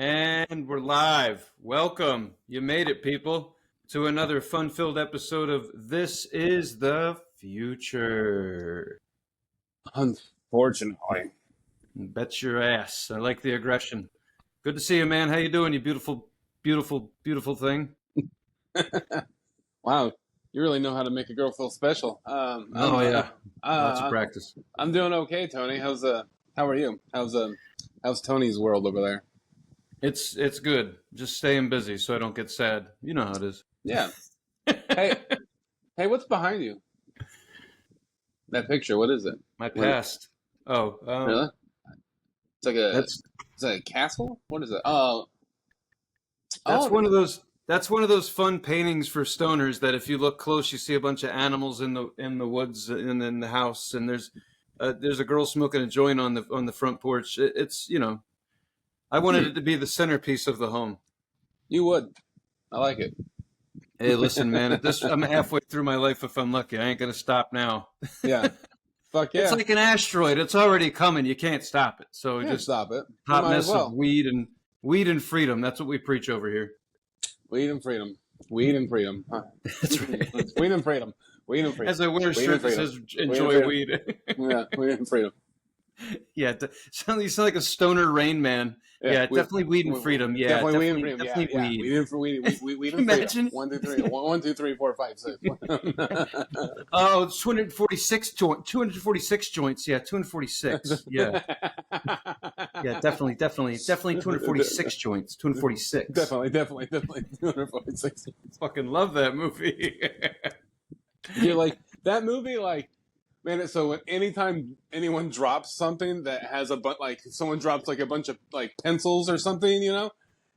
And we're live. Welcome. You made it, people, to another fun-filled episode of This is the Future. Unfortunately. Bet your ass. I like the aggression. Good to see you, man. How you doing, you beautiful, beautiful, beautiful thing? Wow, you really know how to make a girl feel special. Yeah. Lots of practice. I'm doing okay, Tony. How are you? How's Tony's world over there? It's good. Just staying busy so I don't get sad. You know how it is. Yeah. Hey, what's behind you? That picture, what is it? My past. Really? It's like a castle? What is it? That's one of those. That's one of those fun paintings for stoners that if you look close, you see a bunch of animals in the woods and in the house, and there's a girl smoking a joint on the front porch. It's I wanted it to be the centerpiece of the home. You would. I like it. Hey, listen, man. I'm halfway through my life. If I'm lucky, I ain't gonna stop now. Yeah. Fuck yeah. It's like an asteroid. It's already coming. You can't stop it. So just stop it. Hot mess of weed and freedom. That's what we preach over here. Weed and freedom. Weed and freedom. Huh. That's right. Weed and freedom. Weed and freedom. As I wear a shirt that says "Enjoy weed." Yeah, weed and freedom. Yeah, you sound like a stoner Rain Man. Yeah, definitely weed and freedom. Yeah, definitely weed and freedom. Definitely weed. Weed and Imagine? freedom. 1, 2, 3. 1, 2, 3, 4, 5, 6. Oh, it's 246 joints. Yeah, 246. Yeah. Yeah, definitely 246 joints. 246. Definitely 246. Fucking love that movie. You're like, that movie, like, man, so anytime anyone drops something that has someone drops like a bunch of like pencils or something,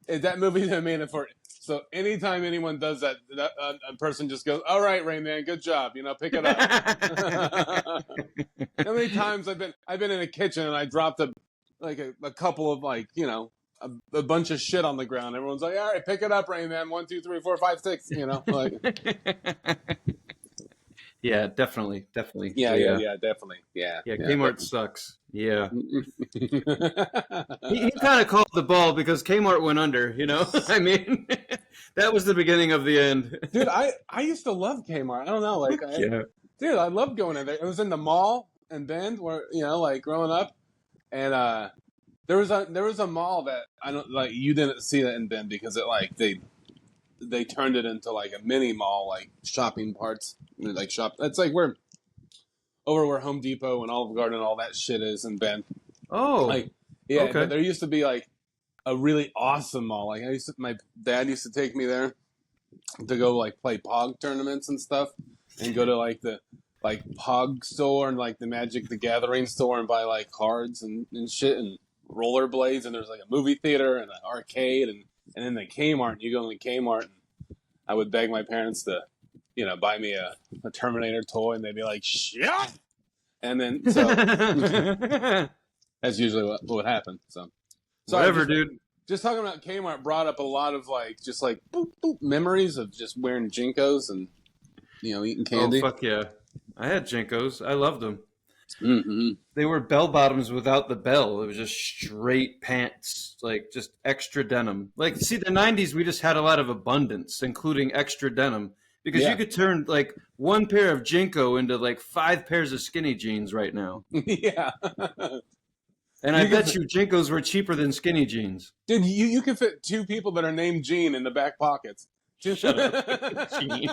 that movie that made it for it. So anytime anyone does that, a person just goes, "All right, Rain Man, good job. Pick it up." How many times I've been in a kitchen and I dropped a couple of a bunch of shit on the ground. Everyone's like, "All right, pick it up, Rain Man. 1, 2, 3, 4, 5, 6." Like. Yeah, definitely. Yeah, definitely. Yeah, Kmart sucks. Yeah. he kind of called the ball because Kmart went under, I mean, that was the beginning of the end. Dude, I used to love Kmart. I don't know, dude, I loved going in there. It was in the mall in Bend where, growing up. And there was a mall that you didn't see that in Bend because they turned it into like a mini mall, like shopping parts, It's like where Home Depot and Olive Garden and all that shit is in Bend. Oh, yeah. Okay. But there used to be like a really awesome mall. Like my dad used to take me there to go like play Pog tournaments and stuff, and go to like the Pog store and like the Magic the Gathering store and buy like cards and shit and rollerblades. And there's like a movie theater and an arcade and then the Kmart, you go in the Kmart, and I would beg my parents to, buy me a Terminator toy, and they'd be like, "Shit!" And then, so that's usually what would happen. So whatever, dude. Just talking about Kmart brought up a lot of boop, boop, memories of just wearing Jinkos and eating candy. Oh fuck yeah! I had Jinkos. I loved them. Mm-hmm. They were bell bottoms without the bell. It was just straight pants, like just extra denim. Like, see, the 90s, we just had a lot of abundance, including extra denim, because you could turn like one pair of Jinko into like 5 pairs of skinny jeans right now. Yeah. And I bet you Jinkos were cheaper than skinny jeans. Dude, you can fit 2 people that are named Gene in the back pockets. Shut up. Gene.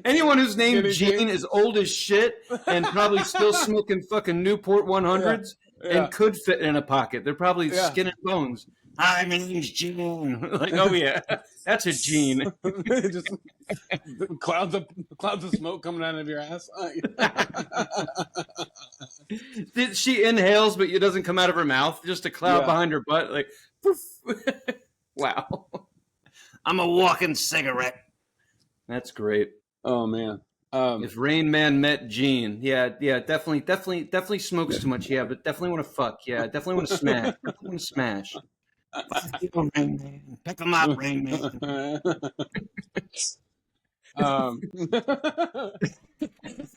Anyone who's named Gene is old as shit and probably still smoking fucking Newport 100s and could fit in a pocket. They're probably skin and bones. Hi, my name's Gene. Like, oh yeah, that's a Gene. Just clouds of smoke coming out of your ass. She inhales, but it doesn't come out of her mouth. Just a cloud behind her butt. Like, wow. I'm a walking cigarette. That's great. Oh man. If Rain Man met Gene, definitely smokes too much. Yeah, but definitely want to fuck. Yeah, definitely want to smash. Definitely want to smash. Rain Man. Pick him up, Rain Man.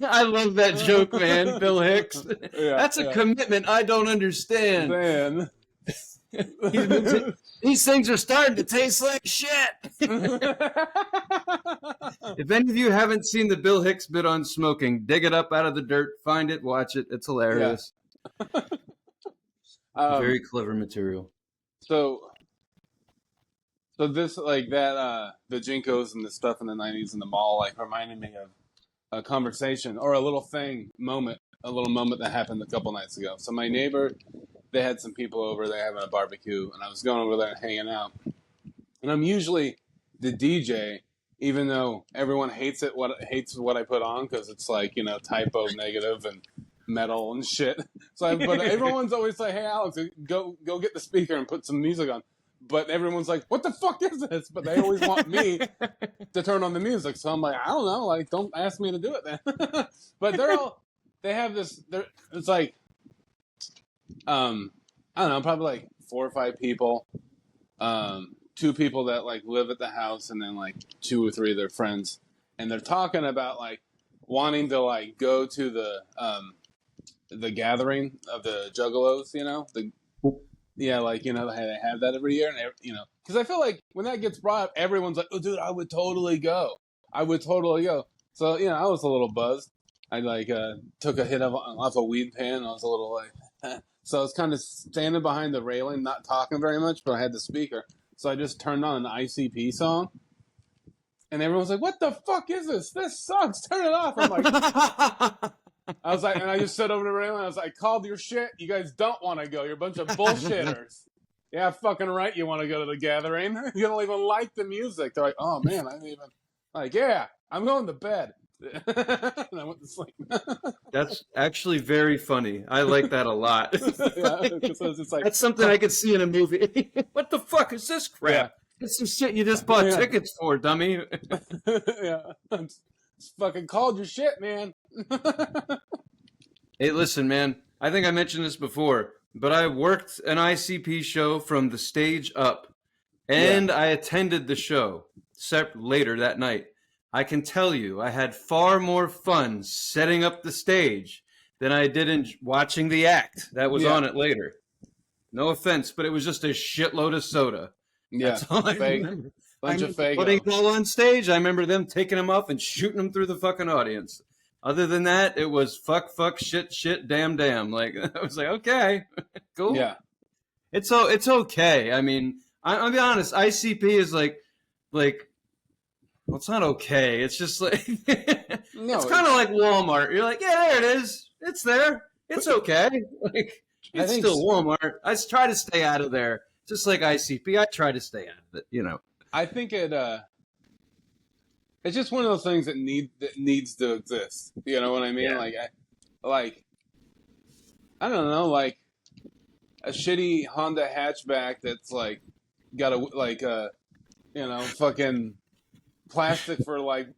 I love that joke, man. Bill Hicks. That's a commitment I don't understand. Man. These things are starting to taste like shit. If any of you haven't seen the Bill Hicks bit on smoking, dig it up out of the dirt, find it, watch it. It's hilarious. Very clever material. So this like that the Jinkos and the stuff in the 90s in the mall like reminded me of a conversation or a little moment that happened a couple nights ago. So my neighbor, they had some people over, they having a barbecue, and I was going over there and hanging out. And I'm usually the DJ, even though everyone hates what I put on because it's like, you know, typo negative and metal and shit. But everyone's always like, "Hey Alex, go get the speaker and put some music on." But everyone's like, "What the fuck is this?" But they always want me to turn on the music. So I'm like, I don't know. Like, don't ask me to do it then. But they have this. It's like, I don't know, probably like 4 or 5 people. 2 people that like live at the house, and then like 2 or 3 of their friends, and they're talking about like wanting to like go to the gathering of the Juggalos, you know, like, you know, they have that every year, and you know, because I feel like when that gets brought up, everyone's like, "Oh, dude, I would totally go. So, you know, I was a little buzzed. I like took a hit off a weed pan, and I was a little like, so I was kind of standing behind the railing, not talking very much, but I had the speaker, so I just turned on an ICP song, and everyone's like, "What the fuck is this? This sucks. Turn it off." I'm like. I was like, and I just stood over the railing. I was like, "Called your shit. You guys don't want to go. You're a bunch of bullshitters." Yeah, fucking right. You want to go to the gathering? You don't even like the music. They're like, "Oh man, I didn't even." Like, yeah, I'm going to bed. And I went to sleep. That's actually very funny. I like that a lot. Yeah, it's like, that's something I could see in a movie. What the fuck is this crap? Yeah. It's some shit you just bought tickets for, dummy. Yeah, it's fucking called your shit, man. Hey, listen, man. I think I mentioned this before, but I worked an ICP show from the stage up, and I attended the show later that night. I can tell you, I had far more fun setting up the stage than I did in watching the act that was on it later. No offense, but it was just a shitload of soda. Yeah, that's all I remember. Bunch of fake. Putting it all on stage, I remember them taking them off and shooting them through the fucking audience. Other than that, it was fuck, shit, damn. Like, I was like, okay, cool. Yeah. It's okay. I mean, I'll be honest, ICP is like, well, it's not okay. It's just like, it's kind of like Walmart. You're like, yeah, there it is. It's there. It's okay. Like, it's still Walmart. I try to stay out of there. Just like ICP, I try to stay out of it, you know. I think it's just one of those things that needs to exist. You know what I mean? Yeah. I don't know, like a shitty Honda hatchback that's like got a you know, fucking plastic for like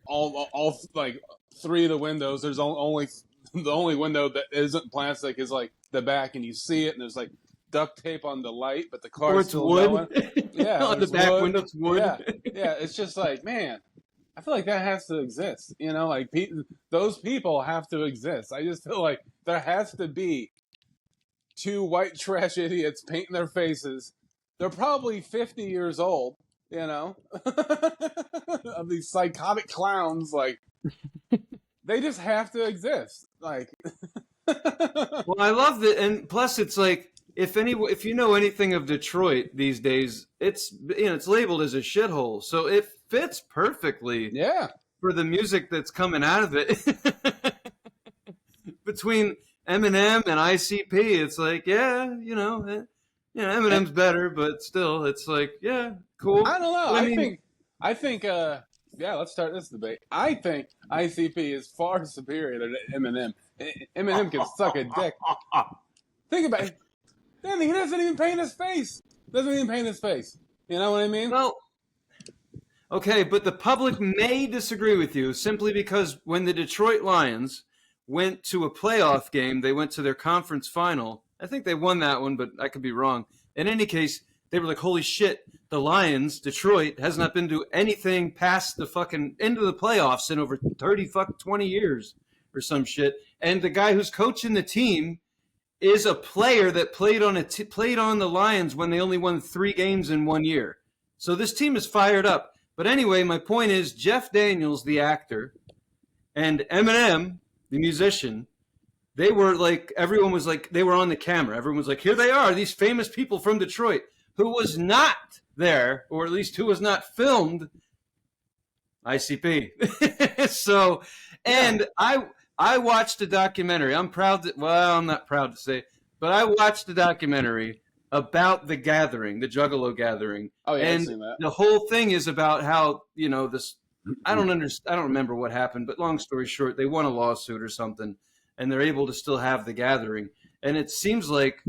all like 3 of the windows. There's only the only window that isn't plastic is like the back, and you see it, and there's like duct tape on the light, but the car's still wood. going. Yeah, on the back window's wood. Yeah. It's just like, man, I feel like that has to exist. You know, like those people have to exist. I just feel like there has to be 2 white trash idiots painting their faces. They're probably 50 years old. You know, of these psychotic clowns, like they just have to exist. Like, well, I love that, and plus, it's like if you know anything of Detroit these days, it's labeled as a shithole, so it fits perfectly. Yeah. For the music that's coming out of it, between Eminem and ICP, it's like, yeah, you know, Eminem's better, but still, it's like, yeah, cool. I don't know. I think. Yeah, let's start this debate. I think ICP is far superior to Eminem. Eminem can suck a dick. Think about it. Damn, he doesn't even paint his face. You know what I mean? Well, okay, but the public may disagree with you simply because when the Detroit Lions went to a playoff game, they went to their conference final. I think they won that one, but I could be wrong. In any case, they were like, holy shit, the Lions, Detroit, has not been to anything past the fucking end of the playoffs in over 20 years or some shit. And the guy who's coaching the team is a player that played on played on the Lions when they only won 3 games in 1 year. So this team is fired up. But anyway, my point is Jeff Daniels, the actor, and Eminem, the musician, they were like, everyone was like, they were on the camera. Everyone was like, here they are, these famous people from Detroit. Who was not there, or at least who was not filmed, ICP. So, and I watched a documentary. I'm not proud to say, but I watched a documentary about the gathering, the Juggalo gathering. Oh yeah, and I've seen that. The whole thing is about how, this, I don't remember what happened, but long story short, they won a lawsuit or something, and they're able to still have the gathering. And it seems like,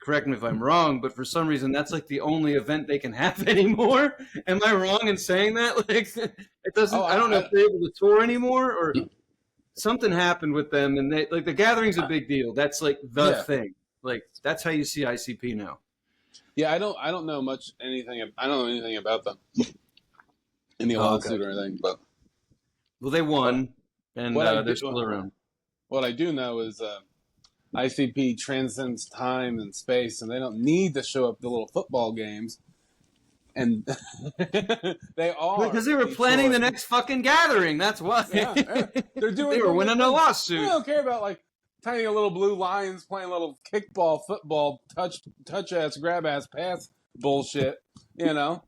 correct me if I'm wrong, but for some reason that's like the only event they can have anymore. Am I wrong in saying that? Like, it doesn't. I don't know if they're able to tour anymore or something happened with them, and they like the gathering's a big deal. That's like the thing. Like that's how you see ICP now. Yeah, I don't know anything. I don't know anything about them. Any lawsuit or anything, but they won, and they're still around. What I do know is ICP transcends time and space, and they don't need to show up the little football games. And they are because they were planning the next fucking gathering. That's why. Yeah, they're doing. They were winning a lawsuit. They don't care about like tiny little blue lions playing little kickball, football, touch ass, grab ass, pass bullshit. They're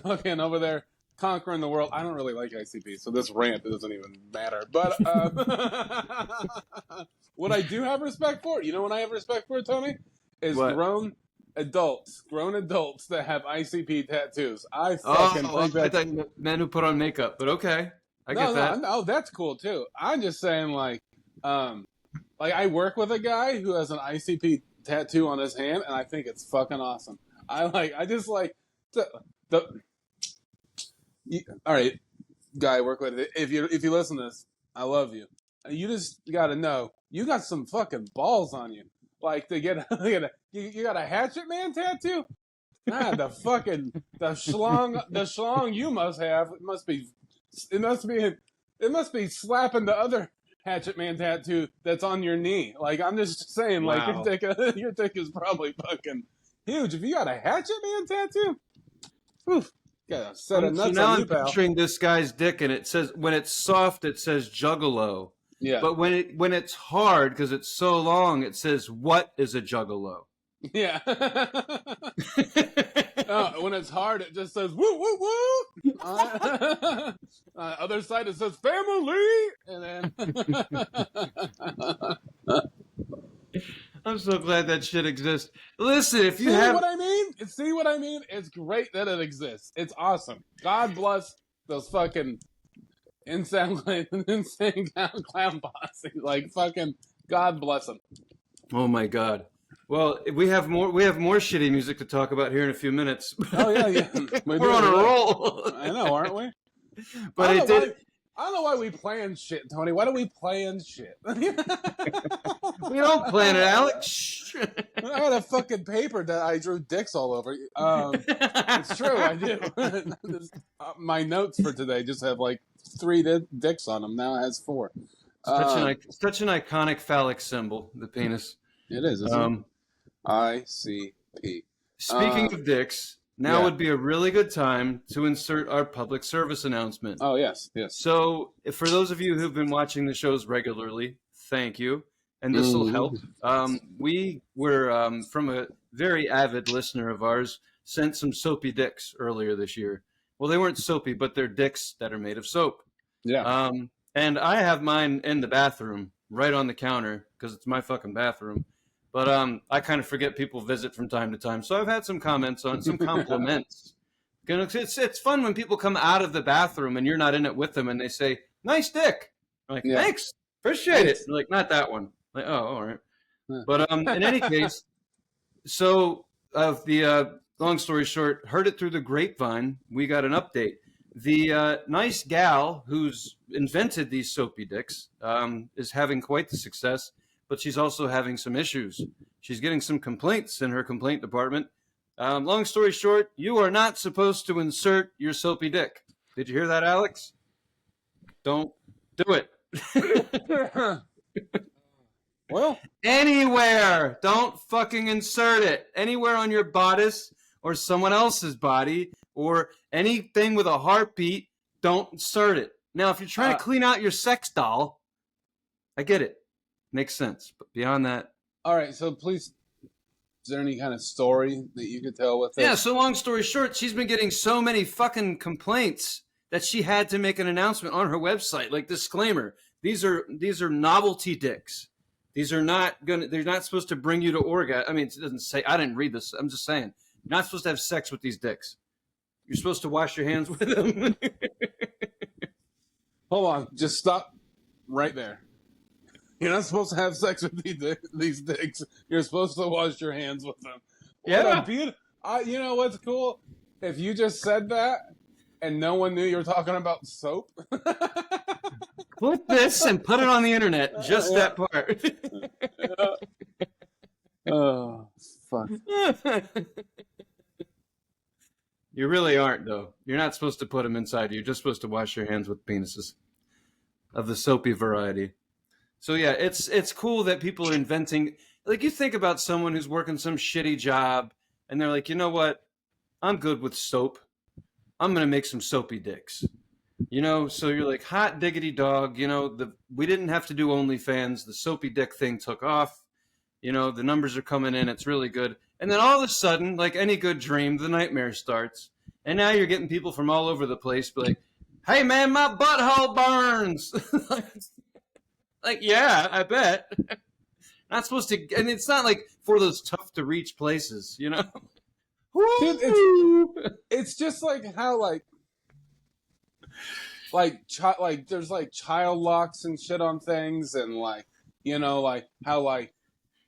fucking over there conquering the world. I don't really like ICP, so this rant doesn't even matter. But what I do have respect for, what I have respect for, Tony, is grown adults that have ICP tattoos. I fucking think that. I thought men who put on makeup, but okay, I get that. No, that's cool too. I'm just saying, like I work with a guy who has an ICP tattoo on his hand, and I think it's fucking awesome. I just like the. All right, guy, work with it. If you listen to this, I love you. You just got to know you got some fucking balls on you. Like to get you got a Hatchet Man tattoo? Nah, the schlong you must have. It must be slapping the other Hatchet Man tattoo that's on your knee. Like I'm just saying, like your dick is probably fucking huge. If you got a Hatchet Man tattoo, oof. Yeah, set of nuts now on you, I'm pal. picturing this guy's dick, and it says when it's soft, it says Juggalo. Yeah. But when it's hard because it's so long, it says what is a Juggalo? Yeah. When it's hard, it just says woo woo woo. Other side, it says family, and then. I'm so glad that shit exists. Listen, if you see what I mean? It's great that it exists. It's awesome. God bless those fucking insane clown posse. Like fucking God bless them. Oh my God. Well, we have more shitty music to talk about here in a few minutes. Oh yeah. We're on a roll. I know, aren't we? But I don't know why we plan shit, Tony. Why do we plan shit? We don't plan it, Alex. I had a fucking paper that I drew dicks all over. It's true, I do. My notes for today just have like 3 dicks on them. Now it has 4. It's such an iconic phallic symbol, the penis. It is, isn't it? ICP. Speaking of dicks, now would be a really good time to insert our public service announcement. Oh, yes. So, for those of you who've been watching the shows regularly, thank you. And this will help. We were, from a very avid listener of ours, sent some soapy dicks earlier this year. Well, they weren't soapy, but they're dicks that are made of soap. Yeah. And I have mine in the bathroom, right on the counter, because it's my fucking bathroom. But I kind of forget people visit from time to time. So I've had some comments on some compliments. It's fun when people come out of the bathroom and you're not in it with them and they say, nice dick. I'm like, thanks. Appreciate it. They're like, not that one. I'm like, oh, all right. But in any case, so the long story short, heard it through the grapevine. We got an update. The nice gal who's invented these soapy dicks is having quite the success. But she's also having some issues. She's getting some complaints in her complaint department. Long story short, you are not supposed to insert your soapy dick. Did you hear that, Alex? Don't do it. Well, Anywhere. Don't fucking insert it. Anywhere on your bodice or someone else's body or anything with a heartbeat, don't insert it. Now, if you're trying to clean out your sex doll, I get it. Makes sense. But beyond that. All right, so please, is there any kind of story that you could tell with it? Yeah, so long story short, she's been getting so many fucking complaints that she had to make an announcement on her website, like disclaimer. These are novelty dicks. These are they're not supposed to bring you to orgasm. I mean, it doesn't say, I didn't read this. I'm just saying. You're not supposed to have sex with these dicks. You're supposed to wash your hands with them. Hold on, just stop right there. You're not supposed to have sex with these dicks. You're supposed to wash your hands with them. Yeah. You know what's cool? If you just said that and no one knew you were talking about soap. Clip this and put it on the internet. Just that part. Oh, fuck. You really aren't, though. You're not supposed to put them inside. You're just supposed to wash your hands with penises of the soapy variety. So, yeah, it's cool that people are inventing. Like, you think about someone who's working some shitty job, and they're like, you know what? I'm good with soap. I'm going to make some soapy dicks. You know, so you're like, hot diggity dog. You know, we didn't have to do OnlyFans. The soapy dick thing took off. You know, the numbers are coming in. It's really good. And then all of a sudden, like any good dream, the nightmare starts. And now you're getting people from all over the place be like, hey, man, my butthole burns. Like, yeah, I bet. Not supposed to, and it's not like for those tough to reach places, you know? Dude, it's just like how, there's like child locks and shit on things, and like, you know, like how like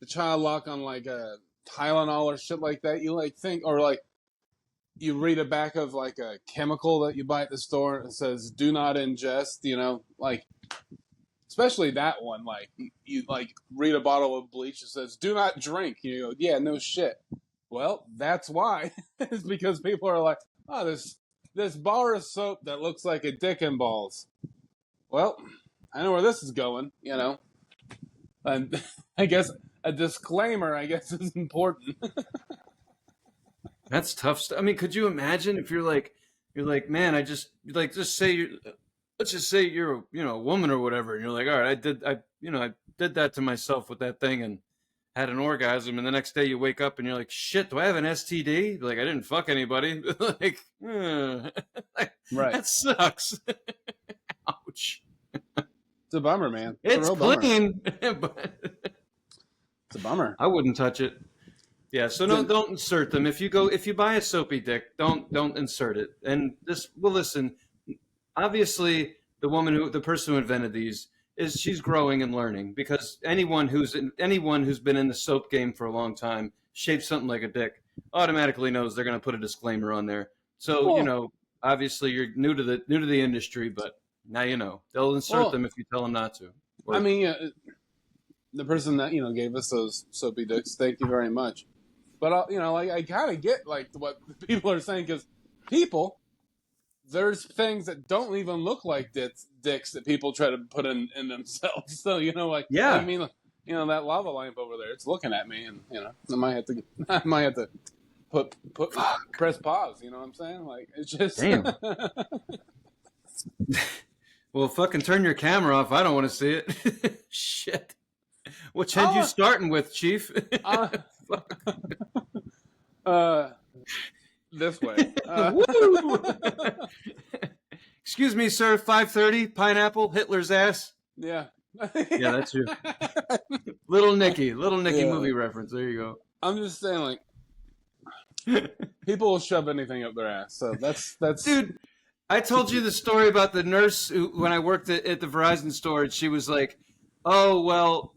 the child lock on like a Tylenol or shit like that. You like think, or like you read a back of like a chemical that you buy at the store and it says "do not ingest." You know, like especially that one. Like you like read a bottle of bleach that says "do not drink." You go, yeah, no shit. Well, that's why. It's because people are like, oh, this bar of soap that looks like a dick and balls. Well, I know where this is going, you know. And I guess a disclaimer, is important. That's tough stuff. I mean, could you imagine if you're like, man, let's just say you're, a woman or whatever, and you're like, all right, I did that to myself with that thing and had an orgasm, and the next day you wake up and you're like, shit, do I have an STD? Like, I didn't fuck anybody. Like, right. That sucks. Ouch. It's a bummer, man. It's clean, but it's a bummer. I wouldn't touch it. Yeah, so don't insert them. If you buy a soapy dick, don't insert it. And listen, obviously the person who invented these she's growing and learning, because anyone who's been in the soap game for a long time, shaped something like a dick, automatically knows they're going to put a disclaimer on there. So, cool. Obviously you're new to the industry, but now you know. They'll insert them if you tell them not to. I mean, the person that, gave us those soapy dicks, thank you very much. But, I kind of get, what people are saying, because there's things that don't even look like dicks that people try to put in themselves. So, yeah. I mean, that lava lamp over there, it's looking at me, and, I might have to press pause, you know what I'm saying? Like, it's just... Damn. Well, fucking turn your camera off. I don't want to see it. Shit. Which head you starting with, Chief? This way. Excuse me, sir. 5:30. Pineapple. Hitler's ass. Yeah. Yeah, that's you. Little Nicky movie reference. There you go. I'm just saying, people will shove anything up their ass. So that's. Dude, I told you the story about the nurse when I worked at the Verizon store, and she was like, "Oh well,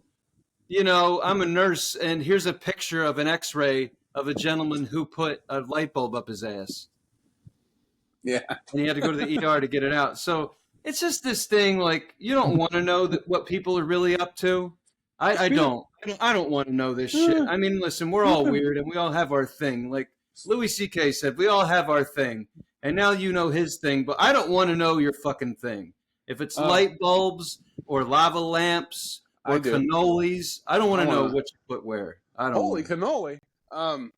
I'm a nurse, and here's a picture of an X-ray of a gentleman who put a light bulb up his ass." Yeah. And he had to go to the ER to get it out. So it's just this thing, you don't want to know what people are really up to. I don't want to know this shit. I mean, listen, we're all weird and we all have our thing. Like Louis C.K. said, we all have our thing. And now you know his thing, but I don't want to know your fucking thing. If it's light bulbs or lava lamps or do. cannolis. I don't want to know wanna- what you put where. I don't. Holy cannoli! Do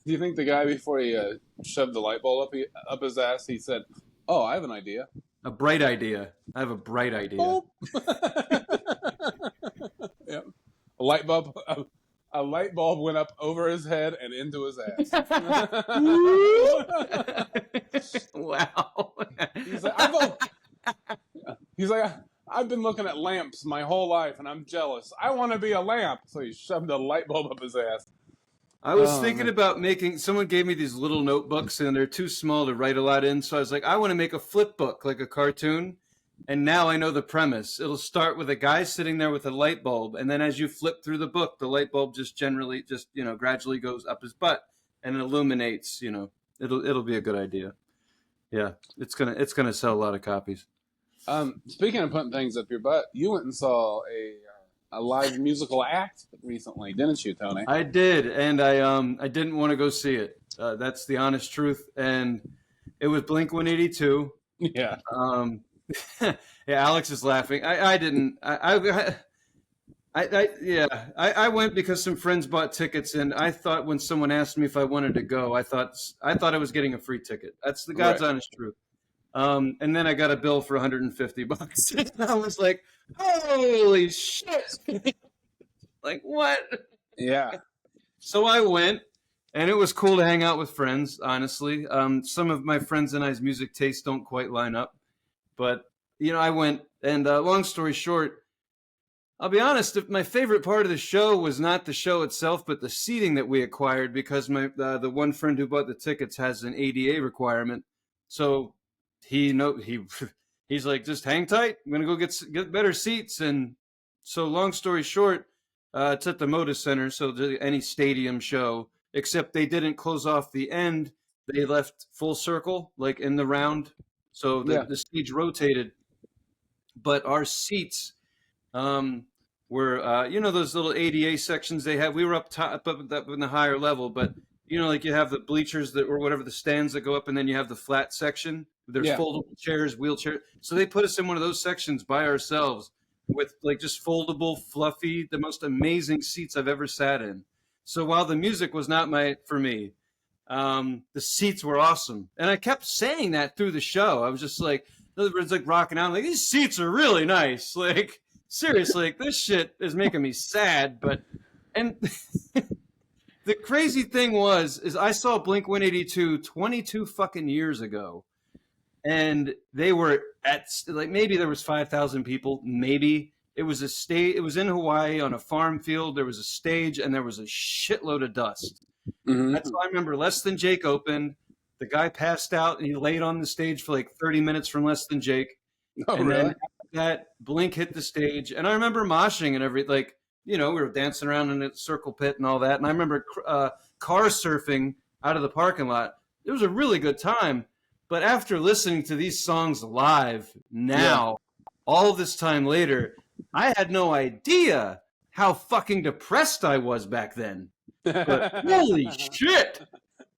you think the guy before he shoved the light bulb up his ass, he said, "Oh, I have an idea." A bright idea. I have a bright idea. Bulb. Yep. A light bulb. A light bulb went up over his head and into his ass. Wow. He's like, I've been looking at lamps my whole life, and I'm jealous. I want to be a lamp. So he shoved a light bulb up his ass. I was thinking about making. Someone gave me these little notebooks, and they're too small to write a lot in. So I was like, I want to make a flip book, like a cartoon. And now I know the premise. It'll start with a guy sitting there with a light bulb, and then as you flip through the book, the light bulb just gradually goes up his butt and it illuminates. It'll be a good idea. Yeah, it's gonna sell a lot of copies. Speaking of putting things up your butt, you went and saw a live musical act recently, didn't you, Tony? I did, and I didn't want to go see it. That's the honest truth, and it was Blink-182. Yeah. Yeah, Alex is laughing. I didn't. I went because some friends bought tickets, and I thought when someone asked me if I wanted to go, I thought I was getting a free ticket. That's the God's honest truth. And then I got a bill for $150. And I was like, holy shit. Like, what? Yeah. So I went, and it was cool to hang out with friends, honestly. Some of my friends and I's music tastes don't quite line up. But, I went, and long story short, I'll be honest, my favorite part of the show was not the show itself, but the seating that we acquired, because the one friend who bought the tickets has an ADA requirement. So he's like, just hang tight. I'm going to go get better seats. And so long story short, it's at the Moda Center, so any stadium show, except they didn't close off the end. They left full circle, like in the round. So the stage rotated, but our seats were, those little ADA sections they have. We were up top, up in the higher level, but like you have the bleachers or whatever, the stands that go up, and then you have the flat section. There's foldable chairs, wheelchairs. So they put us in one of those sections by ourselves with like just foldable, fluffy, the most amazing seats I've ever sat in. So while the music was not for me, the seats were awesome. And I kept saying that through the show. I was just like, in other words, like rocking out, like, these seats are really nice. Like, seriously, like, this shit is making me sad. And the crazy thing is I saw Blink-182 22 fucking years ago. And they were at, like, maybe there was 5,000 people, maybe. It was it was in Hawaii on a farm field. There was a stage, and there was a shitload of dust. Mm-hmm. That's why I remember Less Than Jake opened. The guy passed out, and he laid on the stage for like 30 minutes from Less Than Jake. Oh, and really? Then after that, Blink hit the stage. And I remember moshing and everything. We were dancing around in a circle pit and all that. And I remember car surfing out of the parking lot. It was a really good time. But after listening to these songs live now, all this time later, I had no idea how fucking depressed I was back then. But holy shit!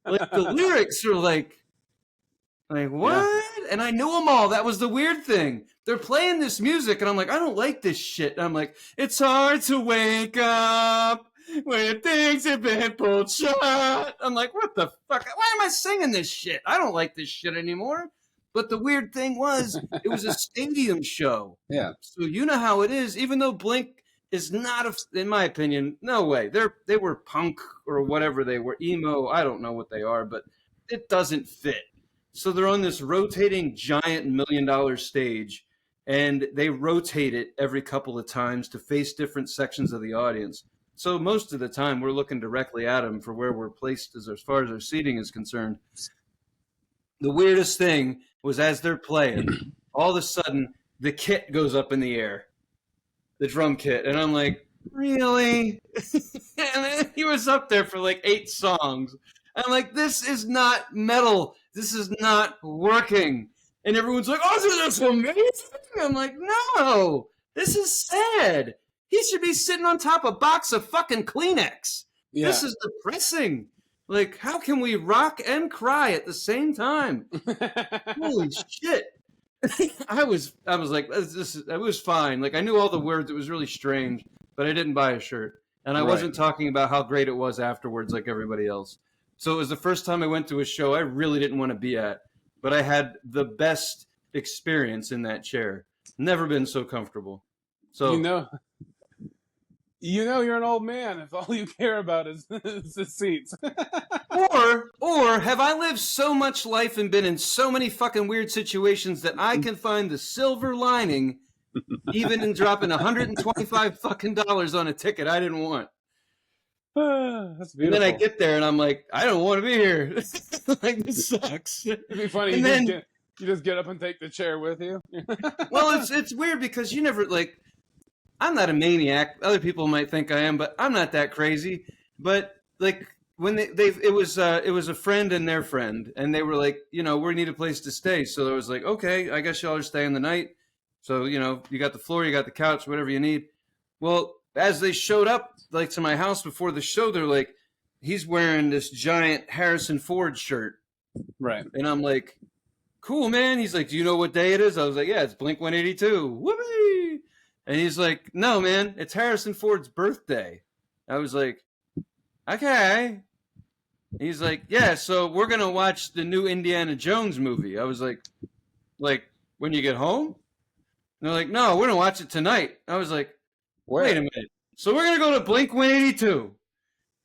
Like, the lyrics are like what? Yeah. And I knew them all. That was the weird thing. They're playing this music, and I'm like, I don't like this shit. And I'm like, it's hard to wake up when things have been pulled shut. I'm like, what the fuck? Why am I singing this shit? I don't like this shit anymore. But the weird thing was, it was a stadium show. Yeah. So you know how it is. Even though Blink is not, in my opinion, no way. They were punk or whatever they were, emo. I don't know what they are, but it doesn't fit. So they're on this rotating giant $1 million stage, and they rotate it every couple of times to face different sections of the audience. So most of the time, we're looking directly at them for where we're placed as far as our seating is concerned. The weirdest thing was, as they're playing, all of a sudden, the kit goes up in the air, the drum kit. And I'm like, really? And then he was up there for like 8 songs. I'm like, this is not metal. This is not working. And everyone's like, oh, this is amazing. I'm like, no, this is sad. He should be sitting on top of a box of fucking Kleenex. Yeah. This is depressing. Like, how can we rock and cry at the same time? Holy shit. I was like, it was fine. Like I knew all the words. It was really strange, but I didn't buy a shirt, and I Right. wasn't talking about how great it was afterwards, like everybody else. So it was the first time I went to a show I really didn't want to be at, but I had the best experience in that chair. Never been so comfortable. You So know, you're an old man if all you care about is the seats. or have I lived so much life and been in so many fucking weird situations that I can find the silver lining even in dropping $125 fucking dollars on a ticket I didn't want. That's And then I beautiful. get there and I'm like, I don't want to be here. Like this sucks. It'd be funny. And then, You just get up and take the chair with you. well, it's weird because you never like. I'm not a maniac. Other people might think I am, but I'm not that crazy. But like when it was a friend and their friend, and they were like, we need a place to stay. So I was like, okay, I guess y'all are staying the night. So you got the floor, you got the couch, whatever you need. Well, as they showed up like to my house before the show, they're like, he's wearing this giant Harrison Ford shirt, Right. and I'm like, cool, man. He's like, do you know what day it is? I was like, yeah, it's Blink 182. Whoopee! And he's like, no, man, it's Harrison Ford's birthday. I was like, okay. He's like, yeah, so we're going to watch the new Indiana Jones movie. I was like, when you get home? And they're like, no, we're going to watch it tonight. I was like, Where? wait a minute. So we're going to go to Blink 182.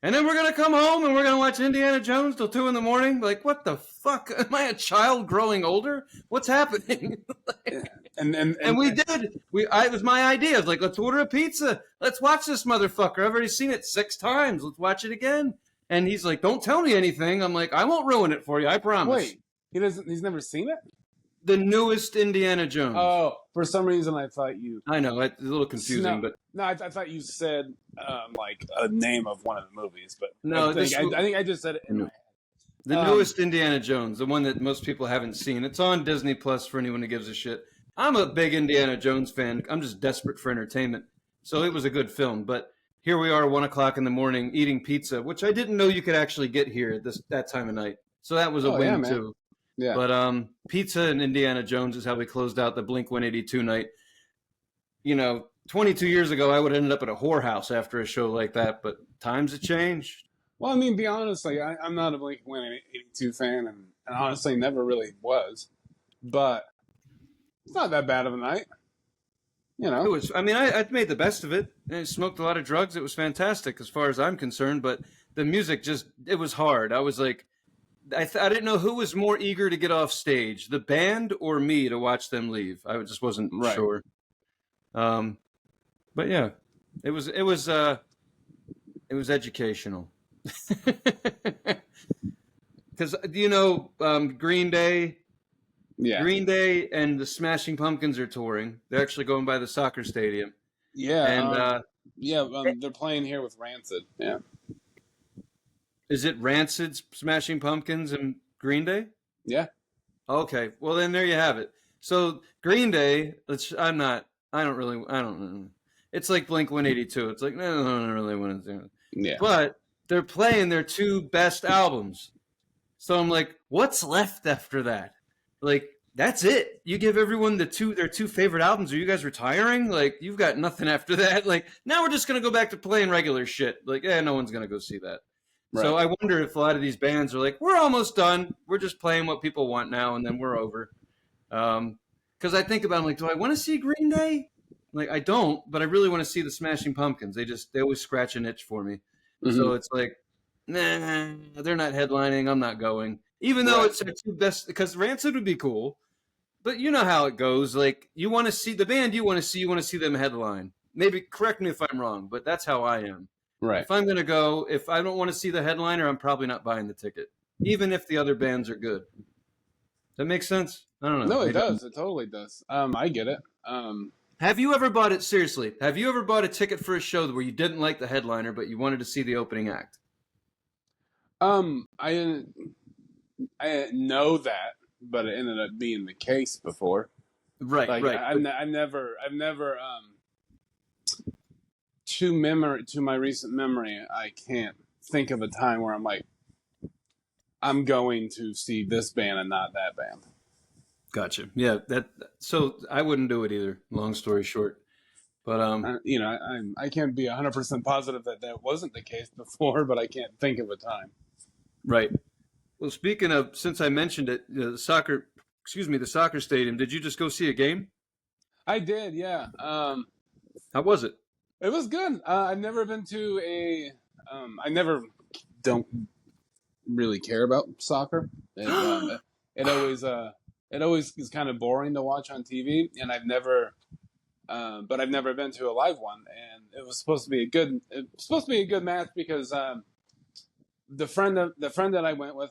And then we're going to come home and we're going to watch Indiana Jones till 2 in the morning. Like, what the fuck? Am I a child growing older? What's happening? And we did. It was my idea. I was like, let's order a pizza. Let's watch this motherfucker. I've already seen it 6 times. Let's watch it again. And he's like, don't tell me anything. I'm like, I won't ruin it for you. I promise. Wait, he's never seen it? The newest Indiana Jones. Oh, for some reason I thought you. I know. It's a little confusing, but. No, I thought you said like a name of one of the movies, but no, I think I just said it in my head. The newest Indiana Jones, the one that most people haven't seen. It's on Disney Plus for anyone who gives a shit. I'm a big Indiana Jones fan. I'm just desperate for entertainment. So it was a good film. But here we are, 1 o'clock in the morning, eating pizza, which I didn't know you could actually get here at that time of night. So that was a win, too. Yeah. But pizza and Indiana Jones is how we closed out the Blink 182 night. 22 years ago, I would have ended up at a whorehouse after a show like that. But times have changed. Well, I mean, be honest, like I'm not a Blink 182 fan, and honestly never really was. But it's not that bad of a night. It was. I mean, I made the best of it. I smoked a lot of drugs. It was fantastic as far as I'm concerned. But the music it was hard. I was like, I didn't know who was more eager to get off stage, the band or me to watch them leave. I just wasn't sure. But yeah, it was educational. Because Green Day. Yeah. Green Day and the Smashing Pumpkins are touring. They're actually going by the soccer stadium. Yeah. And they're playing here with Rancid. Yeah. Is it Rancid's Smashing Pumpkins and Green Day? Yeah. Okay. Well, then there you have it. So Green Day, it's like Blink 182. It's like, no, I don't really want to do it. Yeah. But they're playing their 2 best albums. So I'm like, what's left after that? Like, that's it. You give everyone their 2 favorite albums. Are you guys retiring? Like, you've got nothing after that. Like, now we're just going to go back to playing regular shit. Like, no one's going to go see that. Right. So I wonder if a lot of these bands are like, we're almost done. We're just playing what people want now, and then we're over. Because I think about it, I'm like, do I want to see Green Day? Like, I don't, but I really want to see the Smashing Pumpkins. They always scratch an itch for me. Mm-hmm. So it's like, nah, they're not headlining. I'm not going. Even though it's their 2 best, because Rancid would be cool, but you know how it goes. Like, you want to see the band you want to see them headline. Maybe correct me if I'm wrong, but that's how I am. Right. If I'm going to go, if I don't want to see the headliner, I'm probably not buying the ticket, even if the other bands are good. That makes sense? I don't know. No, it does. It totally does. I get it. Have you ever bought it, seriously, have you ever bought a ticket for a show where you didn't like the headliner, but you wanted to see the opening act? I know that, but it ended up being the case before. Right, like, right. I've never to my recent memory, I can't think of a time where I'm like, I'm going to see this band and not that band. Gotcha. Yeah, so I wouldn't do it either. Long story short, but I can't be 100% positive that that wasn't the case before, but I can't think of a time. right. Well, speaking of, since I mentioned it, the soccer stadium. Did you just go see a game? I did, yeah. How was it? It was good. I've never been to I never don't really care about soccer. It always it always is kind of boring to watch on TV, and but I've never been to a live one, and it was supposed to be a good match because the friend that I went with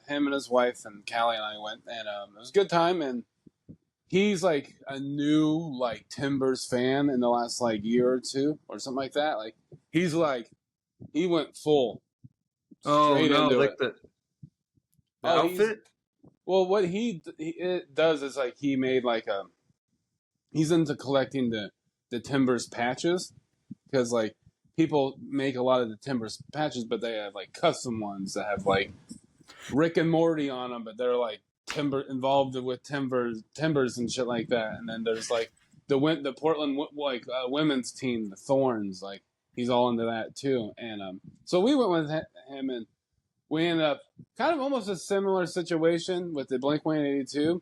him and his wife, and Callie and I went, and it was a good time. And he's like a new like Timbers fan in the last like year or two or something like that. Like he's like he went full straight into like it. the outfit. Well, what it does is like he made like he's into collecting the Timbers patches because like people make a lot of the Timbers patches, but they have like custom ones that have like Rick and Morty on them, but they're like involved with timbers and shit like that. And then there's like the Portland women's team, the Thorns, like he's all into that too. And so we went with him, and we ended up kind of almost a similar situation with the Blink-182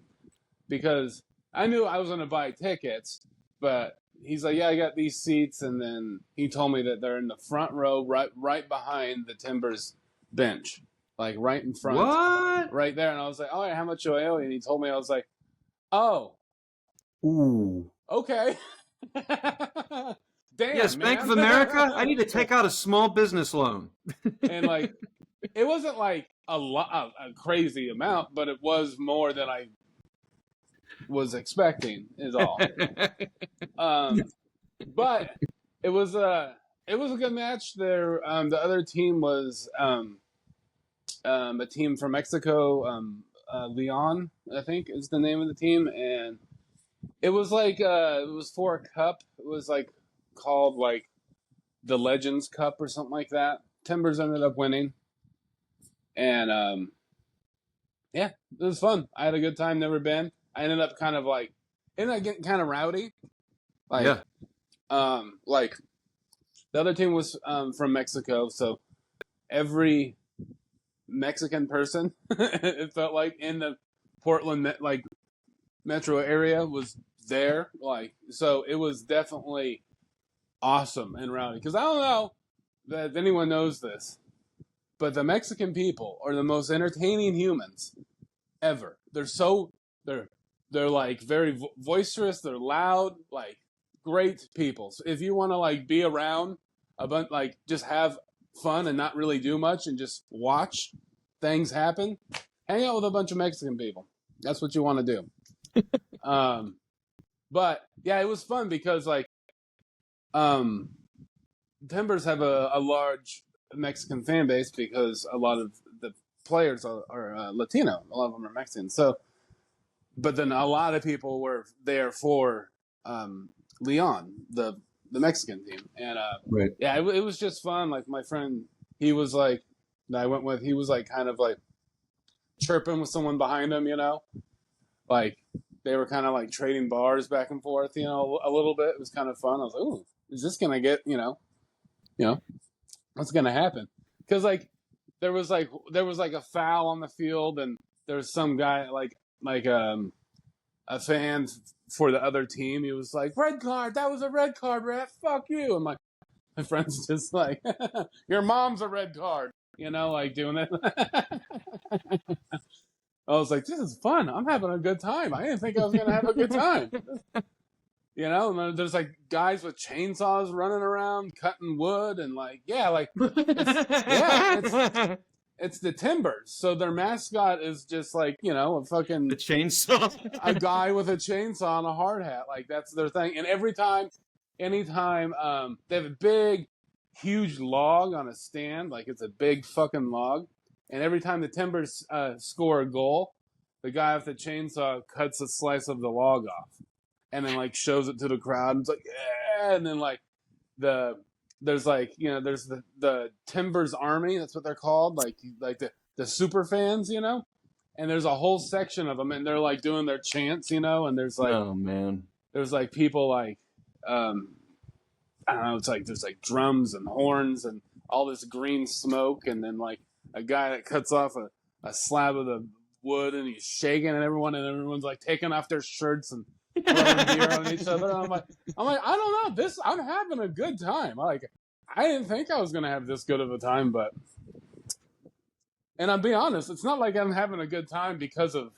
because I knew I was going to buy tickets, but he's like, yeah, I got these seats, and then he told me that they're in the front row, right behind the Timbers bench, like right in front, What? right there. And I was like, all right, how much do I owe you? And he told me, I was like, oh, Ooh. okay. Damn, Yes, man. Bank of America. I need to take out a small business loan. And like, it wasn't like a crazy amount, but it was more than I was expecting. Is all. But it was a good match. There, the other team was a team from Mexico. Leon, I think, is the name of the team, and it was like it was for a cup. It was like called like the Legends Cup or something like that. Timbers ended up winning, and yeah, it was fun. I had a good time. Never been. I ended up getting kind of rowdy. Like, Yeah. Like the other team was from Mexico, so every Mexican person it felt like in the Portland like metro area was there. Like, so it was definitely awesome and rowdy. Because I don't know if anyone knows this, but the Mexican people are the most entertaining humans ever. They're like very boisterous. They're loud, like great people. So if you want to like be around a bunch, like just have fun and not really do much and just watch things happen, hang out with a bunch of Mexican people. That's what you want to do. But yeah, it was fun because like Timbers have a large Mexican fan base because a lot of the players are Latino. A lot of them are Mexican. So, but then a lot of people were there for Leon, the Mexican team, and Right. yeah, it was just fun. Like my friend, he was like that I went with. He was like kind of like chirping with someone behind him, like they were kind of like trading bars back and forth, a little bit. It was kind of fun. I was like, ooh, is this gonna get, what's gonna happen? Because like there was like a foul on the field, and there was some guy like a fan for the other team. He was like, red card, that was a red card, ref, fuck you. And my friend's just like, your mom's a red card, like doing it. I was like, this is fun. I'm having a good time. I didn't think I was going to have a good time. And then there's like guys with chainsaws running around, cutting wood, and like, yeah, like, it's the Timbers. So their mascot is just like, a fucking The chainsaw. a guy with a chainsaw and a hard hat. Like that's their thing. And anytime, they have a big, huge log on a stand. Like it's a big fucking log. And every time the Timbers score a goal, the guy with the chainsaw cuts a slice of the log off, and then like shows it to the crowd. And it's like, yeah. And then like there's like there's the Timbers Army. That's what they're called. Like the super fans, and there's a whole section of them, and they're like doing their chants, you know, and there's like, oh man, there's like people like, I don't know, it's like there's like drums and horns and all this green smoke, and then like a guy that cuts off a slab of the wood and he's shaking, and everyone's like taking off their shirts and throwing beer on each other. I'm like, I don't know, I'm having a good time. Like, I didn't think I was gonna have this good of a time, but, and I'll be honest, it's not like I'm having a good time because of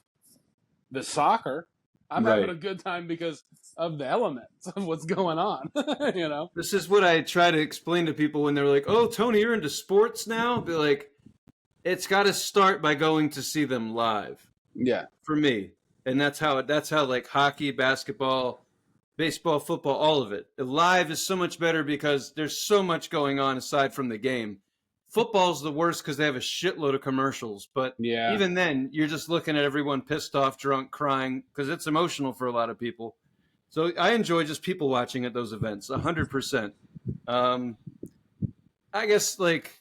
the soccer. I'm Right. having a good time because of the elements of what's going on. You know, this is what I try to explain to people when they're like, "Oh, Tony, you're into sports now." Be like, it's got to start by going to see them live. yeah, For me, and that's how like hockey, basketball, baseball, football, all of it. Live is so much better because there's so much going on aside from the game. Football's the worst because they have a shitload of commercials, but yeah, even then, you're just looking at everyone pissed off, drunk, crying, because it's emotional for a lot of people. So I enjoy just people watching at those events, 100%. I guess, like,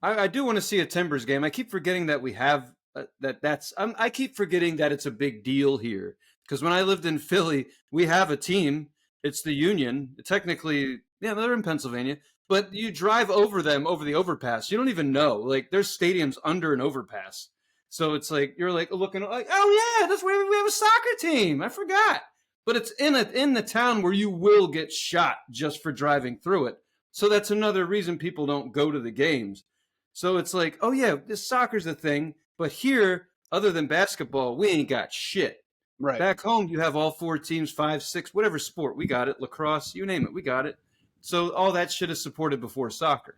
I do want to see a Timbers game. I keep forgetting that we have I keep forgetting that it's a big deal here. Because when I lived in Philly, we have a team. It's the Union. Technically, yeah, they're in Pennsylvania. But you drive over them over the overpass. You don't even know. Like, there's stadiums under an overpass. So it's like, you're like looking like, oh yeah, that's where we have a soccer team. I forgot. But it's in the town where you will get shot just for driving through it. So that's another reason people don't go to the games. So it's like, oh yeah, this soccer's a thing. But here, other than basketball, we ain't got shit. right. Back home, you have all 4 teams, 5, 6, whatever sport. We got it. Lacrosse, you name it, we got it. So all that shit is supported before soccer.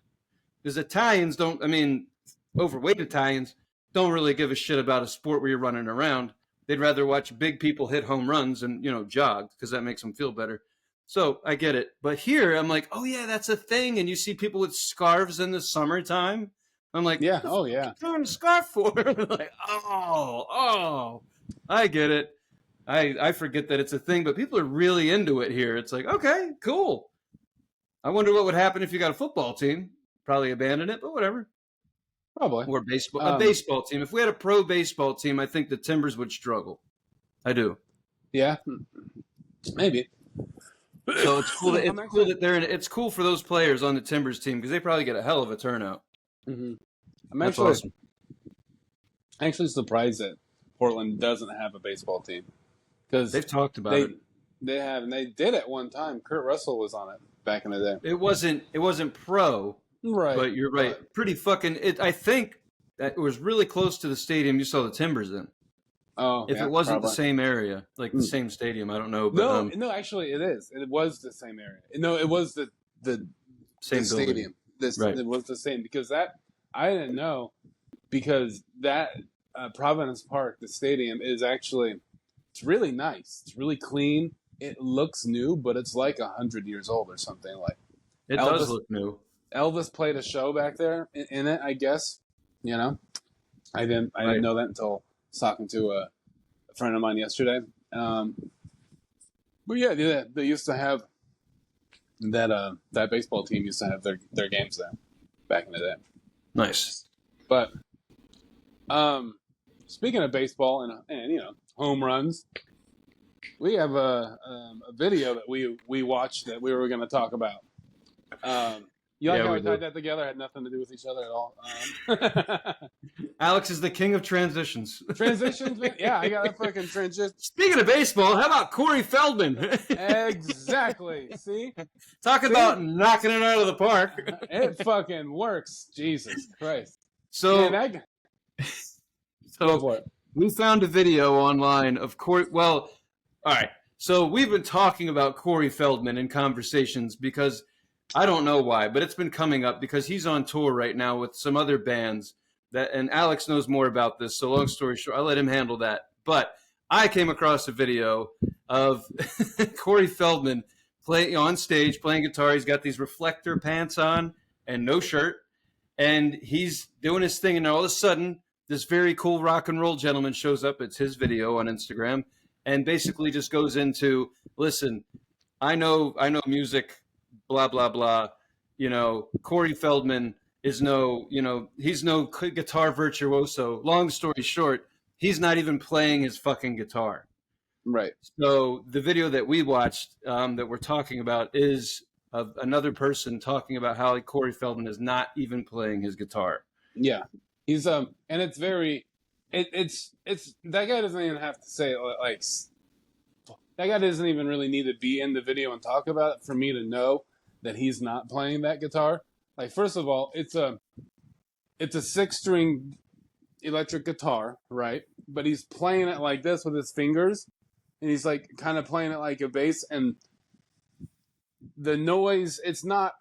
Because Italians overweight Italians don't really give a shit about a sport where you're running around. They'd rather watch big people hit home runs and, jog because that makes them feel better. So I get it. But here, I'm like, oh yeah, that's a thing. And you see people with scarves in the summertime. I'm like, Yeah. what the Oh, fuck yeah. are you throwing a scarf for? Like, oh, I get it. I forget that it's a thing, but people are really into it here. It's like, okay, cool. I wonder what would happen if you got a football team. Probably abandon it, but whatever. Probably. Or a baseball team. If we had a pro baseball team, I think the Timbers would struggle. I do. Yeah. Maybe. So it's cool. It's cool for those players on the Timbers team because they probably get a hell of a turnout. Mm-hmm. That's awesome. Actually surprised that Portland doesn't have a baseball team because They've talked about it. They have, and they did at one time. Kurt Russell was on it back in the day. It wasn't pro, Right? but you're right. Pretty fucking. I think that it was really close to the stadium you saw the Timbers in. Oh, if it wasn't the same area, like the same stadium, I don't know. But, no, actually, it is. It was the same area. No, it was the same stadium. Right. It was the same because that I didn't know because that Providence Park, the stadium, is actually it's really nice. It's really clean. It looks new, but it's like 100 years old or something. Like it does look new. Elvis played a show back there in it, I guess. I didn't know that until talking to a friend of mine yesterday. But yeah, they used to have that baseball team used to have their games there back in the day. Nice. But speaking of baseball and home runs, we have a video that we watched that we were going to talk about. You like how we tied that together? Had nothing to do with each other at all. Alex is the king of transitions. Transitions? Yeah, I got a fucking transition. Speaking of baseball, how about Corey Feldman? Exactly. See? Talk about knocking it out of the park. It fucking works. Jesus Christ. So, we found a video online of Corey. Well, all right. So we've been talking about Corey Feldman in conversations because I don't know why, but it's been coming up because he's on tour right now with some other bands and Alex knows more about this. So long story short, I'll let him handle that. But I came across a video of Corey Feldman on stage playing guitar. He's got these reflector pants on and no shirt, and he's doing his thing. And all of a sudden, this very cool rock and roll gentleman shows up. It's his video on Instagram, and basically just goes into, listen, I know music. Blah, blah, blah. Corey Feldman is he's no guitar virtuoso. Long story short, he's not even playing his fucking guitar. Right. So the video that we watched that we're talking about is of another person talking about how Corey Feldman is not even playing his guitar. Yeah. He's and it's very it's that guy doesn't even have to say like that guy doesn't even really need to be in the video and talk about it for me to know that he's not playing that guitar. Like, first of all, it's a 6-string electric guitar, right? But he's playing it like this with his fingers, and he's like kind of playing it like a bass, and the noise, it's not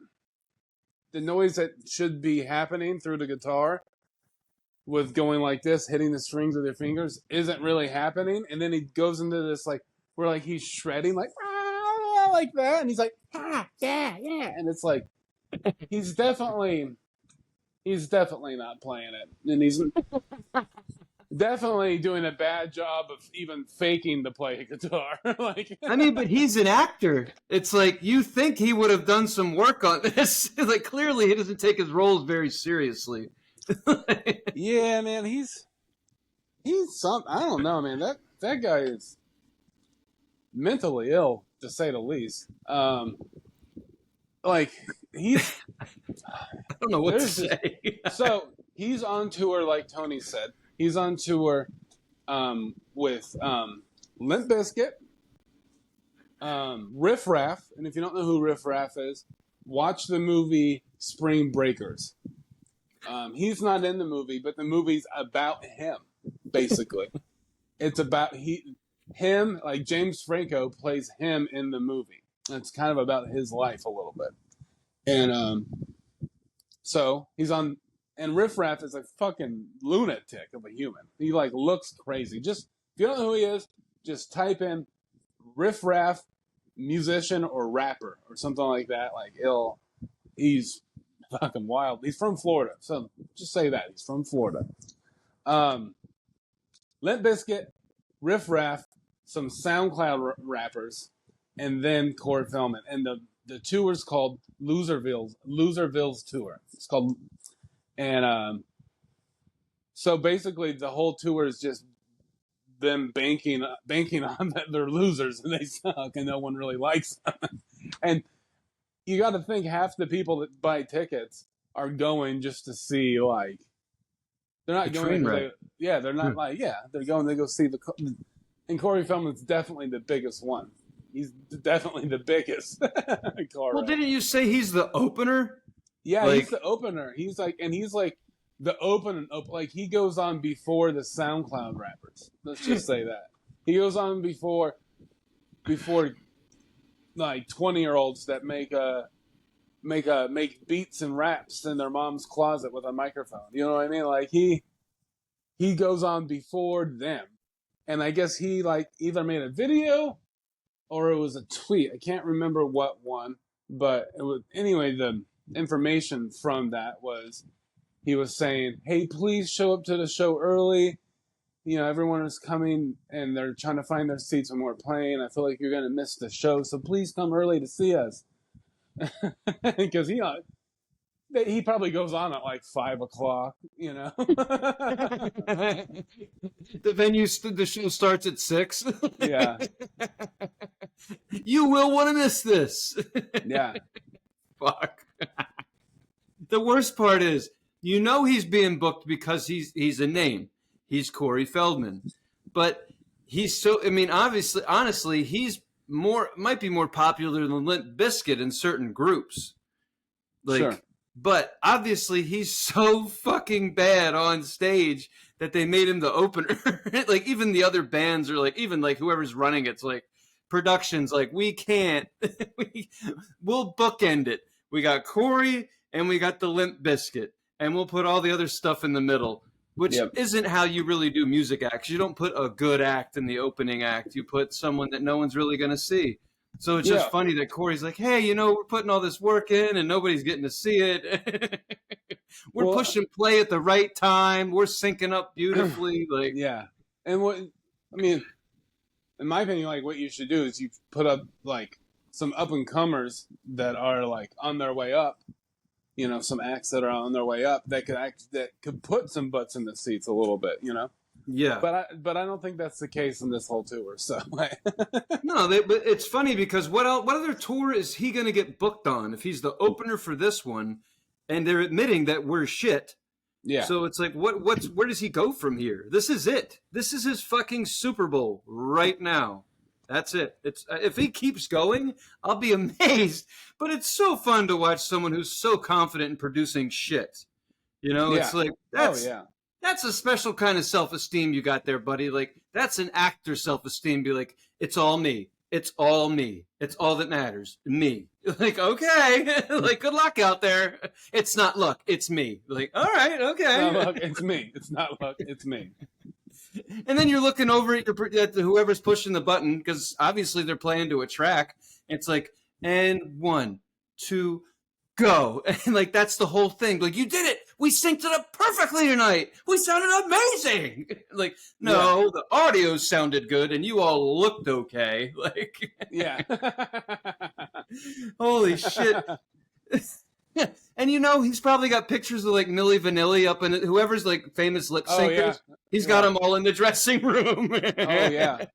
the noise that should be happening through the guitar with going like this, hitting the strings with your fingers, isn't really happening. And then he goes into this like where like he's shredding like that, and he's like yeah, and it's like he's definitely not playing it, and he's definitely doing a bad job of even faking to play a guitar. Like, I mean, but he's an actor. It's like you think he would have done some work on this. Like, clearly he doesn't take his roles very seriously. yeah, man, he's some. I don't know, man. That guy is mentally ill, to say the least. Like he's. I don't know what to say. So he's on tour, like Tony said. He's on tour with Limp Bizkit, Riff Raff, and if you don't know who Riff Raff is, watch the movie Spring Breakers. He's not in the movie, but the movie's about him, basically. It's about him, like James Franco plays him in the movie. It's kind of about his life a little bit. And so he's on, and Riff Raff is a fucking lunatic of a human. He like looks crazy. Just, if you don't know who he is, just type in Riff Raff, musician or rapper or something like that. Like he's fucking wild. He's from Florida. So just say that. He's from Florida. Limp Bizkit, Riff Raff, some SoundCloud rappers, and then Corey Feldman. And the tour is called Loserville's tour. It's called, and so basically the whole tour is just them banking on that they're losers and they suck and no one really likes them. And you got to think half the people that buy tickets are going just to see, like, they're not going. They're not like, they're going to go see and Corey Feldman's definitely the biggest one. He's definitely the biggest. Well, didn't you say he's the opener? Yeah, he's the opener. He's like the open, like he goes on before the SoundCloud rappers. Let's just say that. He goes on before like 20-year-olds that make beats and raps in their mom's closet with a microphone. You know what I mean? Like he goes on before them. And I guess he like either made a video or it was a tweet. I can't remember what one, but it was, anyway, the information from that was he was saying, "Hey, please show up to the show early. You know, everyone is coming and they're trying to find their seats when we're playing. I feel like you're going to miss the show. So please come early to see us." Because he probably goes on at like 5:00, you know. The show starts at 6. Yeah. You will want to miss this. Yeah. Fuck. The worst part is, you know, he's being booked because he's a name. He's Corey Feldman, but he's so. I mean, obviously, honestly, he's might be more popular than Limp Bizkit in certain groups. Like, sure. But obviously, he's so fucking bad on stage that they made him the opener. Like, even the other bands are like, even like whoever's running it's like, production's like, we can't. We'll bookend it. We got Corey and we got the Limp Bizkit, and we'll put all the other stuff in the middle, which isn't how you really do music acts. You don't put a good act in the opening act. You put someone that no one's really going to see. So it's just funny that Corey's like, hey, you know, we're putting all this work in and nobody's getting to see it. We're pushing play at the right time. We're syncing up beautifully. Like, yeah. And what, I mean, in my opinion, like what you should do is you put up like some up and comers that are like on their way up. You know, some acts that are on their way up that could put some butts in the seats a little bit, you know? Yeah. But I don't think that's the case in this whole tour. So No, but it's funny because what other tour is he going to get booked on if he's the opener for this one, and they're admitting that we're shit. yeah, So it's like, where does he go from here? This is it. This is his fucking Super Bowl right now. That's it. It's if he keeps going, I'll be amazed. But it's so fun to watch someone who's so confident in producing shit. You know, yeah. it's like that's a special kind of self-esteem you got there, buddy. Like that's an actor self-esteem. Be like, it's all me. It's all me. It's all that matters. Me. Like, okay. Like, good luck out there. It's not luck. It's me. Like, all right, okay. It's not luck. It's me. It's not luck. It's me. And then you're looking over at whoever's pushing the button because obviously they're playing to a track. It's like, and 1, 2, go. And like that's the whole thing. Like you did it. We synced it up perfectly tonight. We sounded amazing. Like no, the audio sounded good and you all looked okay. Like yeah. Holy shit. And you know he's probably got pictures of like Milli Vanilli up in it. Whoever's like famous lip syncers. He's got them all in the dressing room. Oh yeah.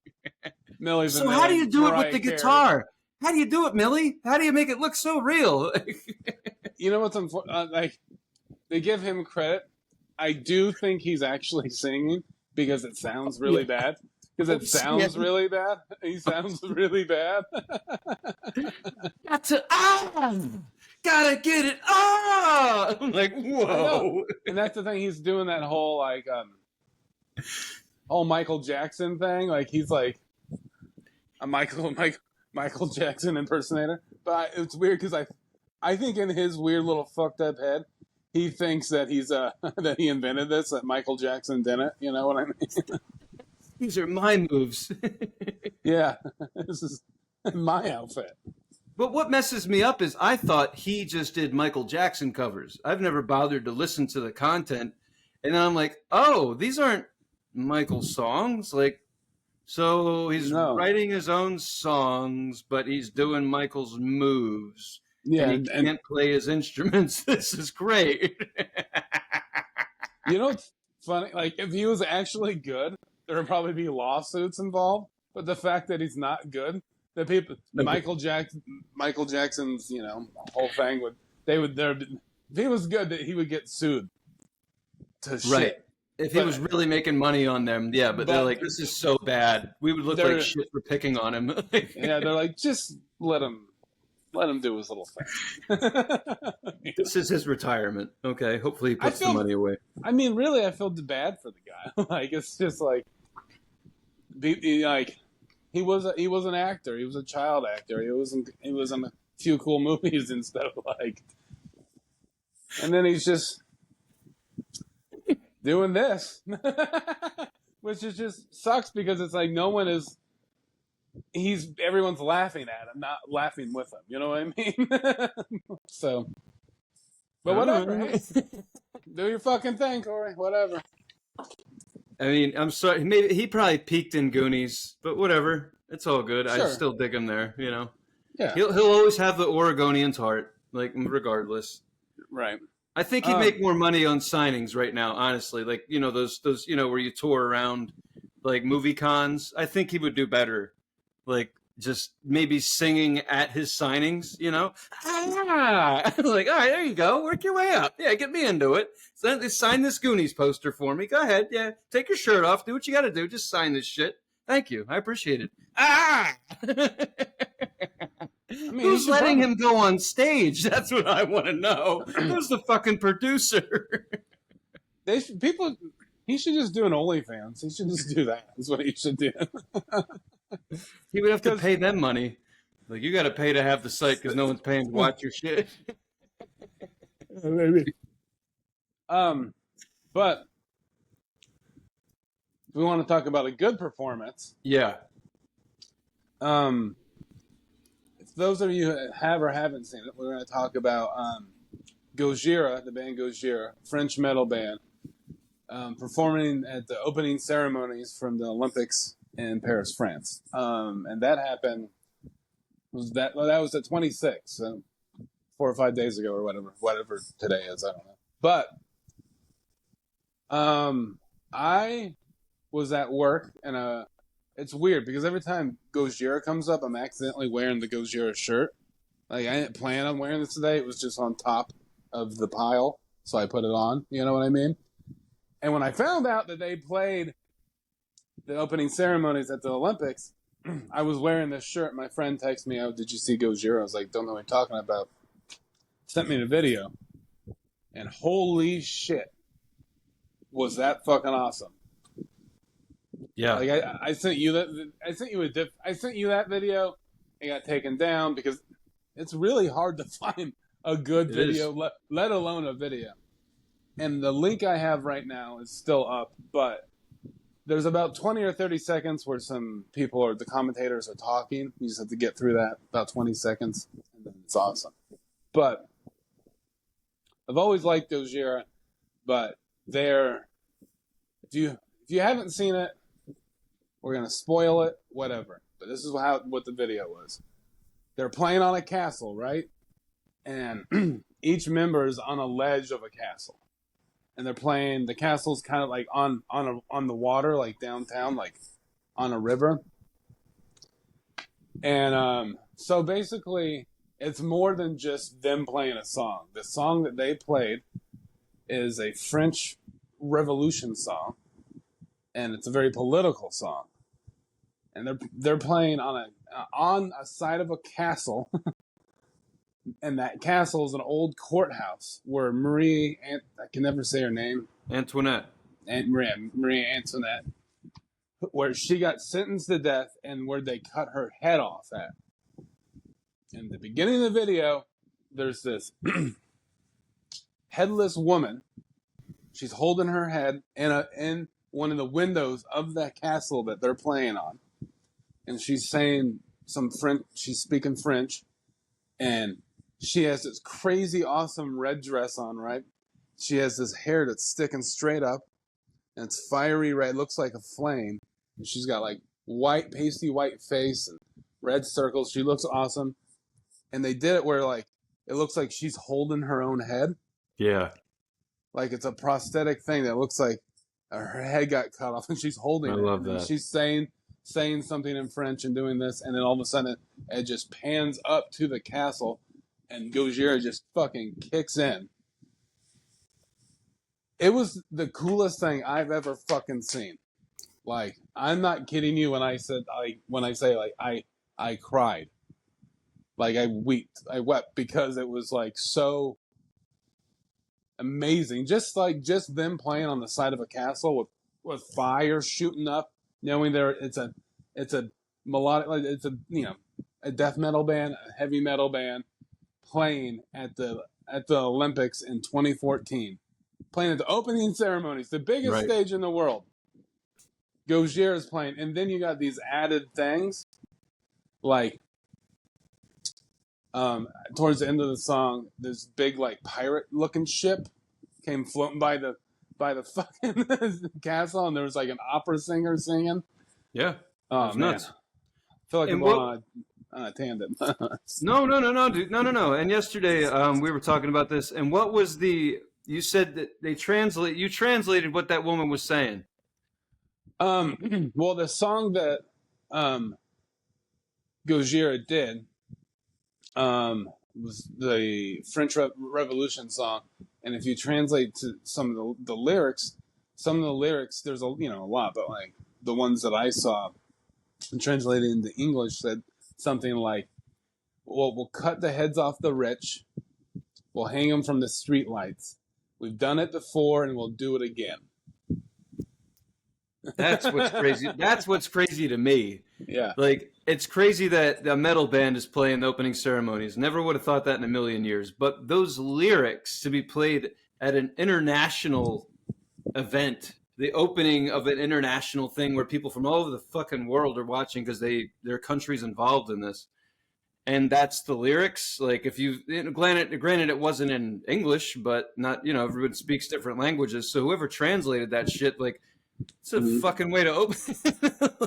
Milli Vanilli. So how do you do it with the guitar? How do you do it, Millie? How do you make it look so real? You know what's like? They give him credit. I do think he's actually singing because it sounds really bad. Because it sounds really bad. He sounds really bad. Gotta get it. I'm like, whoa. And that's the thing. He's doing that whole like whole Michael Jackson thing. Like he's like a Michael Jackson impersonator. But it's weird because I think in his weird little fucked up head, he thinks that he's that he invented this, that Michael Jackson didn't. You know what I mean? These are my moves. Yeah, this is my outfit. But what messes me up is I thought he just did Michael Jackson covers. I've never bothered to listen to the content. And then I'm like, oh, these aren't Michael's songs. Like, so he's writing his own songs, but he's doing Michael's moves. Yeah, and he can't play his instruments. This is great. You know what's funny? Like, if he was actually good, there would probably be lawsuits involved. But the fact that he's not good, Michael Jackson's, you know, whole thing if he was good, that he would get sued to shit. Right. If he was really making money on them, yeah, but they're like, this is so bad. We would look like shit for picking on him. Yeah, they're like, just let him do his little thing. This is his retirement. Okay, hopefully he puts the money away. I mean, really, I feel bad for the guy. Like, it's just like, he was an actor. He was a child actor. He was in a few cool movies and stuff, like, and then he's just doing this, which is just sucks because it's like everyone's laughing at him, not laughing with him. You know what I mean? So, but whatever. Hey, do your fucking thing, Corey. Whatever. I mean, I'm sorry. Maybe he probably peaked in Goonies, but whatever. It's all good. Sure. I still dig him there. You know. Yeah. He'll always have the Oregonian's heart, like regardless. Right. I think he'd make more money on signings right now, honestly. Like, you know, those you know, where you tour around like movie cons. I think he would do better. Like just maybe singing at his signings, you know? Like, all right, there you go. Work your way up. Yeah, get me into it. Sign this Goonies poster for me. Go ahead. Yeah, take your shirt off. Do what you got to do. Just sign this shit. Thank you. I appreciate it. I mean, who's letting him go on stage? That's what I want to know. Who's the fucking producer? He should just do an OnlyFans. He should just do that. That's what he should do. He would have to pay them money. Like, you got to pay to have the site because no one's paying to watch your shit. Maybe. But if we want to talk about a good performance. Yeah. If those of you who have or haven't seen it, we're going to talk about Gojira, the band Gojira, French metal band, performing at the opening ceremonies from the Olympics in Paris, France. And that happened, that was the 26th, so 4 or 5 days ago or whatever today is, I don't know. But I was at work, and it's weird because every time Gojira comes up, I'm accidentally wearing the Gojira shirt. Like, I didn't plan on wearing this today. It was just on top of the pile, so I put it on. You know what I mean? And when I found out that they played the opening ceremonies at the Olympics, I was wearing this shirt. My friend texted me, "Oh, did you see Gojira?" I was like, "Don't know what you're talking about." Sent me the video, and holy shit, was that fucking awesome! Yeah, Like I sent you that. I sent you that video. It got taken down because it's really hard to find a good video, let alone a video. And the link I have right now is still up, but there's about 20 or 30 seconds where some people or the commentators are talking. You just have to get through that, about 20 seconds, and then it's awesome. But I've always liked Gojira, but if you haven't seen it, we're gonna spoil it, whatever. But this is what the video was. They're playing on a castle, right? And each member is on a ledge of a castle. And they're playing, the castle's kind of like on the water, like downtown, like on a river. And so basically, it's more than just them playing a song. The song that they played is a French Revolution song, and it's a very political song. And they're playing on a side of a castle. And that castle is an old courthouse where I can never say her name. Antoinette. Marie Antoinette. Where she got sentenced to death and where they cut her head off at. In the beginning of the video, there's this headless woman. She's holding her head in one of the windows of that castle that they're playing on. And she's saying some French, she's speaking French. And she has this crazy, awesome red dress on, right? She has this hair that's sticking straight up, and it's fiery red. It looks like a flame. And she's got like pasty white face and red circles. She looks awesome. And they did it where like it looks like she's holding her own head. Yeah. Like it's a prosthetic thing that looks like her head got cut off, and she's holding it. I love and that. She's saying something in French and doing this, and then all of a sudden it just pans up to the castle. And Gojira just fucking kicks in. It was the coolest thing I've ever fucking seen. Like, I'm not kidding you when I say I cried. Like I wept because it was like so amazing. Just them playing on the side of a castle with fire shooting up, knowing it's a melodic, like it's a death metal band, a heavy metal band. Playing at the Olympics in 2014, playing at the opening ceremonies, the biggest stage in the world. Gojira is playing, and then you got these added things, like towards the end of the song, this big like pirate-looking ship came floating by the fucking castle, and there was like an opera singer singing. Yeah, oh man, nuts. I feel like I'm going on a tangent. No, dude. No. And yesterday, we were talking about this. And what was you said that you translated what that woman was saying. Well, the song that, Gojira did, was the French Revolution song. And if you translate to some of the lyrics, there's a lot, but like the ones that I saw and translated into English said something like, well, we'll cut the heads off the rich. We'll hang them from the street lights. We've done it before and we'll do it again. That's what's crazy. That's what's crazy to me. Yeah. Like, it's crazy that a metal band is playing the opening ceremonies. Never would have thought that in a million years. But those lyrics to be played at an international event, the opening of an international thing where people from all over the fucking world are watching because their country's involved in this. And that's the lyrics. Like, if you, granted it wasn't in English, but not, everyone speaks different languages. So whoever translated that shit, like, it's a fucking way to open.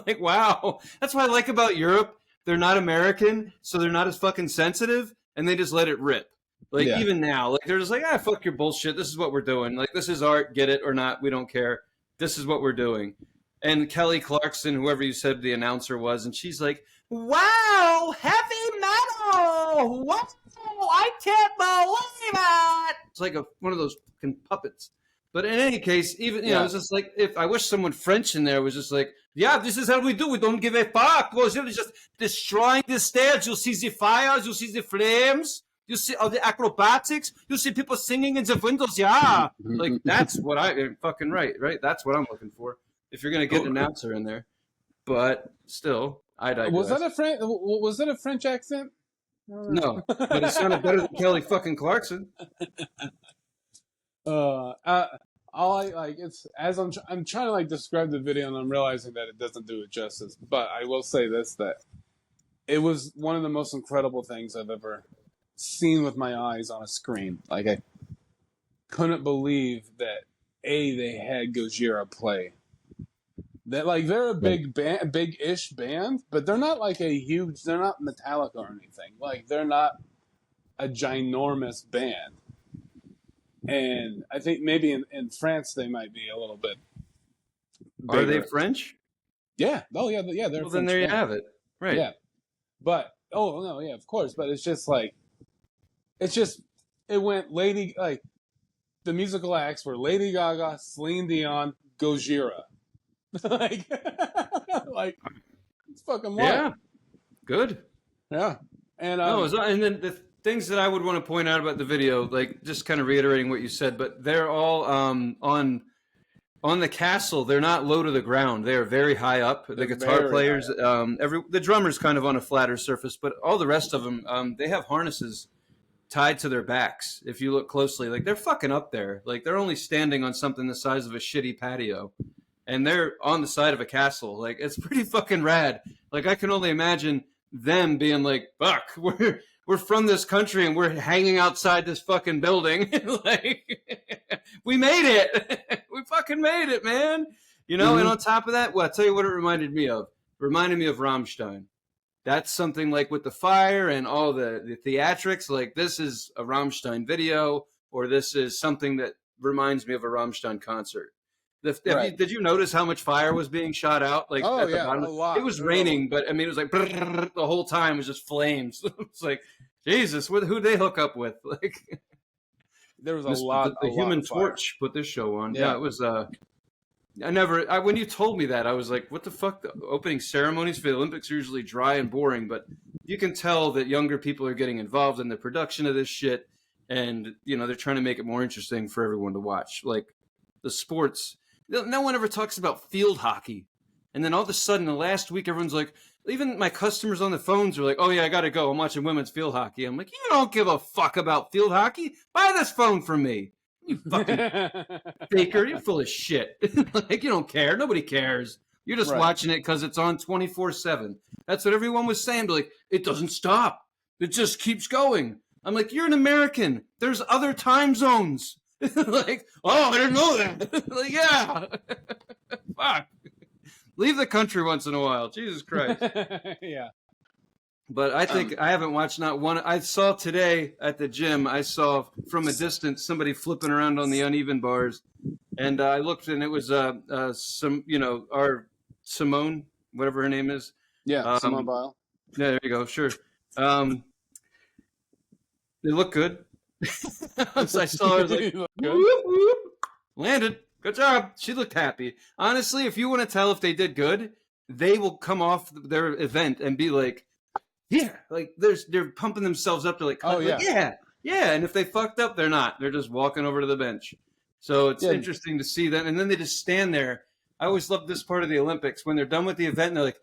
Like, wow. That's what I like about Europe. They're not American, so they're not as fucking sensitive, and they just let it rip. Like, even now, like, they're just like, fuck your bullshit. This is what we're doing. Like, this is art. Get it or not. We don't care. This is what we're doing. and Kelly Clarkson, whoever you said the announcer was, and she's like, "Wow, heavy metal! Wow, I can't believe it!" It's like one of those fucking puppets. But in any case, even it's just like if I wish someone French in there was just like, "Yeah, this is how we do. We don't give a fuck. We're just destroying the stage. You see the fires. You see the flames." You see all the acrobatics. You see people singing in the windows. Yeah, like that's what fucking right. That's what I'm looking for. If you're gonna get an announcer in there, but still, I digress. Was that a French accent? No, but it sounded better than Kelly fucking Clarkson. All I like it's as I'm trying to like describe the video and I'm realizing that it doesn't do it justice. But I will say this, that it was one of the most incredible things I've ever seen with my eyes on a screen. Like I couldn't believe that they had Gojira play. That like they're a big-ish band, but they're not like they're not Metallica or anything. Like they're not a ginormous band. And I think maybe in France they might be a little bit bigger. Are they French? Yeah. Oh yeah, yeah. They're well, French then there band. you have it. Right. Yeah. But of course. But it's just like it went the musical acts were Lady Gaga, Celine Dion, Gojira. like it's fucking wild. Yeah. Good. Yeah. And and then the things that I would want to point out about the video, like just kind of reiterating what you said, but they're all on the castle. They're not low to the ground. They are very high up. The guitar players, the drummer's kind of on a flatter surface, but all the rest of them, they have harnesses tied to their backs. If you look closely, like they're fucking up there. Like they're only standing on something the size of a shitty patio, and they're on the side of a castle. Like it's pretty fucking rad. Like I can only imagine them being like, "Fuck, we're from this country and we're hanging outside this fucking building. Like, we made it. We fucking made it, man." And on top of that, well, I'll tell you what it reminded me of. It reminded me of Rammstein. That's something like with the fire and all the theatrics. Like this is a Rammstein video, or this is something that reminds me of a Rammstein concert. Did you notice how much fire was being shot out? Like at the bottom? A lot. It was raining, but I mean, it was like the whole time. It was just flames. It's like, Jesus, who'd they hook up with? Like, there was a lot. The Human Torch put this show on. Yeah, it was. When you told me that, I was like, what the fuck? The opening ceremonies for the Olympics are usually dry and boring, but you can tell that younger people are getting involved in the production of this shit, and they're trying to make it more interesting for everyone to watch. Like the sports. No one ever talks about field hockey. And then all of a sudden, the last week, everyone's like, even my customers on the phones are like, "Oh, yeah, I got to go. I'm watching women's field hockey." I'm like, you don't give a fuck about field hockey. Buy this phone from me. You fucking faker. You're full of shit. Like, you don't care. Nobody cares. You're just watching it because it's on 24/7. That's what everyone was saying. But like, it doesn't stop. It just keeps going. I'm like, you're an American. There's other time zones. Like, oh, I didn't know that. Like, yeah. Fuck. Leave the country once in a while. Jesus Christ. Yeah. But I think I haven't watched not one. I saw today at the gym, I saw from a distance somebody flipping around on the uneven bars. And I looked and it was our Simone, whatever her name is. Yeah, Simone Biles. Yeah, there you go. Sure. They look good. Once I saw her, I was like, whoop, whoop. Landed. Good job. She looked happy. Honestly, if you want to tell if they did good, they will come off their event and be like, yeah, like they're pumping themselves up. They're like, oh yeah, yeah. And if they fucked up, they're not. They're just walking over to the bench. So it's interesting to see that. And then they just stand there. I always love this part of the Olympics when they're done with the event and they're like,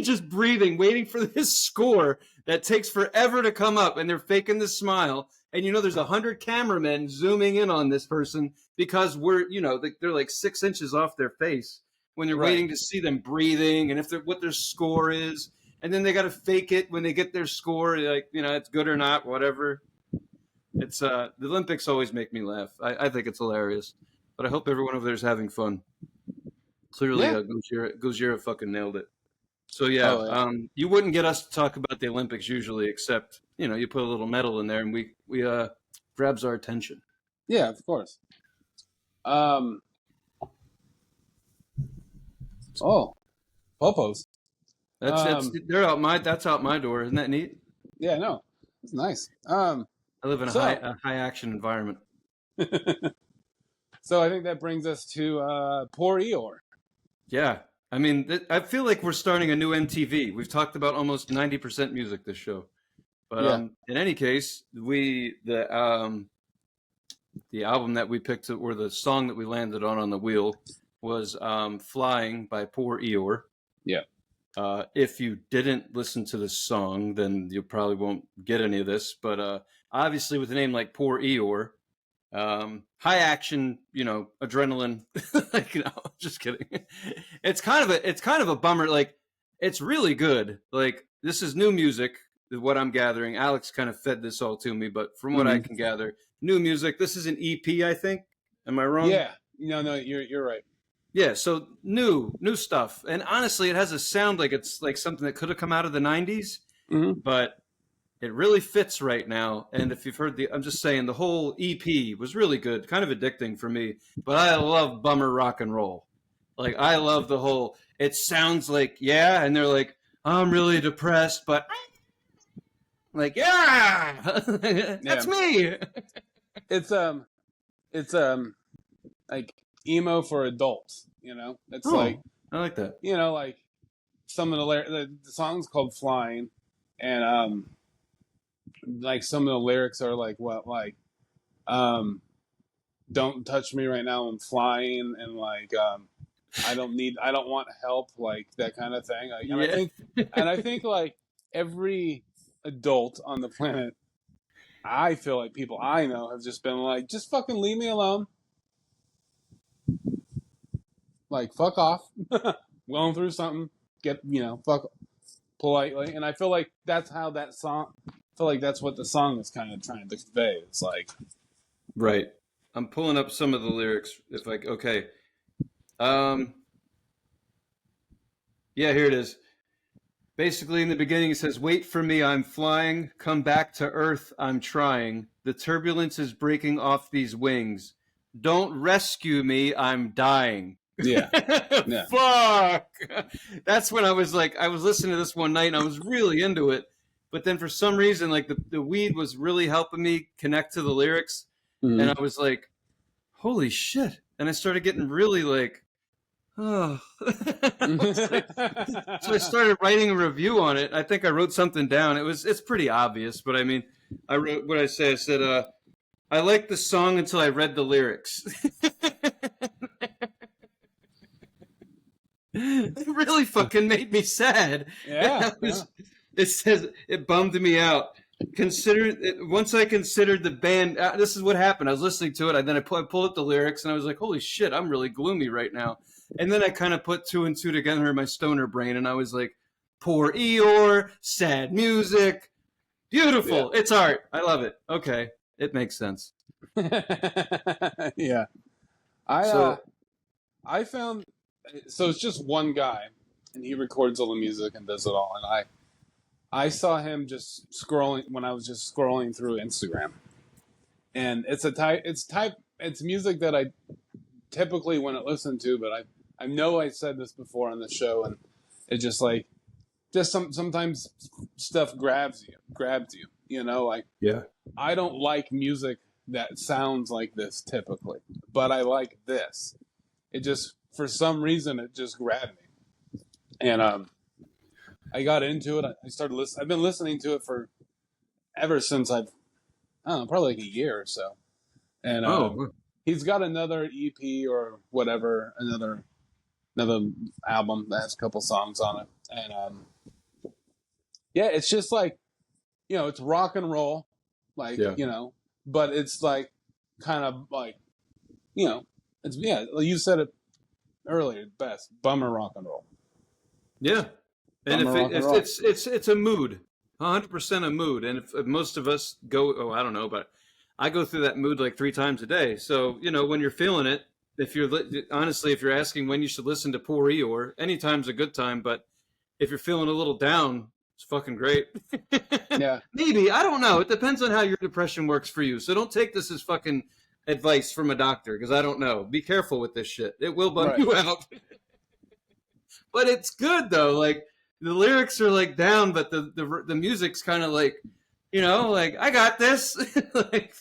just breathing, waiting for this score that takes forever to come up, and they're faking the smile. And there's 100 cameramen zooming in on this person because they're like 6 inches off their face when they're waiting to see them breathing and what their score is. And then they got to fake it when they get their score, like, it's good or not, whatever. It's the Olympics always make me laugh. I think it's hilarious, but I hope everyone over there is having fun. Clearly, Gojira fucking nailed it. So you wouldn't get us to talk about the Olympics usually, except you put a little medal in there and we grabs our attention. Yeah, of course. Oh, popos. That's that's out my door. Isn't that neat? Yeah, no, it's nice. I live in So a high action environment. so I think that brings us to Poor Eeyore. Yeah. I mean, I feel like we're starting a new MTV. We've talked about almost 90% music this show. But Yeah, in any case, the album that we picked, or the song that we landed on the wheel, was "Flying" by Poor Eeyore. yeah, If you didn't listen to this song, then you probably won't get any of this. But obviously, with a name like Poor Eeyore, high action, adrenaline. Like, just kidding. It's kind of a bummer. Like, it's really good. Like, this is new music, is what I'm gathering. Alex kind of fed this all to me, but from what I can gather, new music. This is an EP, I think. Am I wrong? yeah. No, you're right. Yeah, so new stuff. And honestly, it has a sound like it's like something that could have come out of the 90s, Mm-hmm. but it really fits right now. And if you've heard I'm just saying, the whole EP was really good, kind of addicting for me. But I love bummer rock and roll. Like, I love the whole, it sounds like, yeah, and they're like, I'm really depressed, but like, yeah, that's me. It's like emo for adults. It's Oh, like I like that. like some of the song's called "Flying," and like some of the lyrics are like don't touch me right now, I'm flying, and like I don't want help, like that kind of thing. Like, and I think like every adult on the planet, I feel like people I know have just been like, just fucking leave me alone, like fuck off. Going through something, get fuck politely. And I feel like that's how that song, I feel like that's what the song is kind of trying to convey. It's like, Right. I'm pulling up some of the lyrics. If like, okay. Yeah, here it is. Basically, in the beginning, it says, "Wait for me, I'm flying. Come back to Earth, I'm trying. The turbulence is breaking off these wings. Don't rescue me, I'm dying." yeah, yeah. Fuck. That's when I was like, I was listening to this one night and I was really into it. But then for some reason, like the weed was really helping me connect to the lyrics. Mm-hmm. And I was like, holy shit. And I started getting really like, oh. So I started writing a review on it. I think I wrote something down. It's pretty obvious, but I mean, I wrote what I say. I said, I liked the song until I read the lyrics. It really fucking made me sad. Yeah, It says it bummed me out. Once I considered the band, this is what happened. I was listening to it, and then I pulled up the lyrics, and I was like, "Holy shit, I'm really gloomy right now." And then I kind of put two and two together in my stoner brain, and I was like, "Poor Eeyore, sad music, beautiful. Yeah. It's art. I love it." Okay, it makes sense. Yeah. I found, so it's just one guy, and he records all the music and does it all. And I saw him just scrolling when I was just scrolling through Instagram, and it's music that I typically wouldn't listen to, but I know I said this before on the show, and it just like sometimes stuff grabs you. Like, Yeah. I don't like music that sounds like this typically, but I like this. It just, for some reason, it just grabbed me, and I got into it. I started listening. I've been listening to it ever since I don't know, probably like a year or so. And he's got another EP or whatever, another album that has a couple songs on it, and yeah, it's just like, it's rock and roll, like, but it's like kind of like, it's, you said it earlier best, bummer rock and roll. Yeah. And if it's a mood, 100% a mood. And if most of us go, I don't know, but I go through that mood like 3 times a day. So, when you're feeling it, if you're asking when you should listen to Poor Eeyore, anytime's a good time. But if you're feeling a little down, it's fucking great. Yeah. Maybe. I don't know. It depends on how your depression works for you. So don't take this as fucking advice from a doctor, because I don't know. Be careful with this shit. It will bum you out. but it's good though. Like the lyrics are like down, but the music's kind of like, like I got this. Like,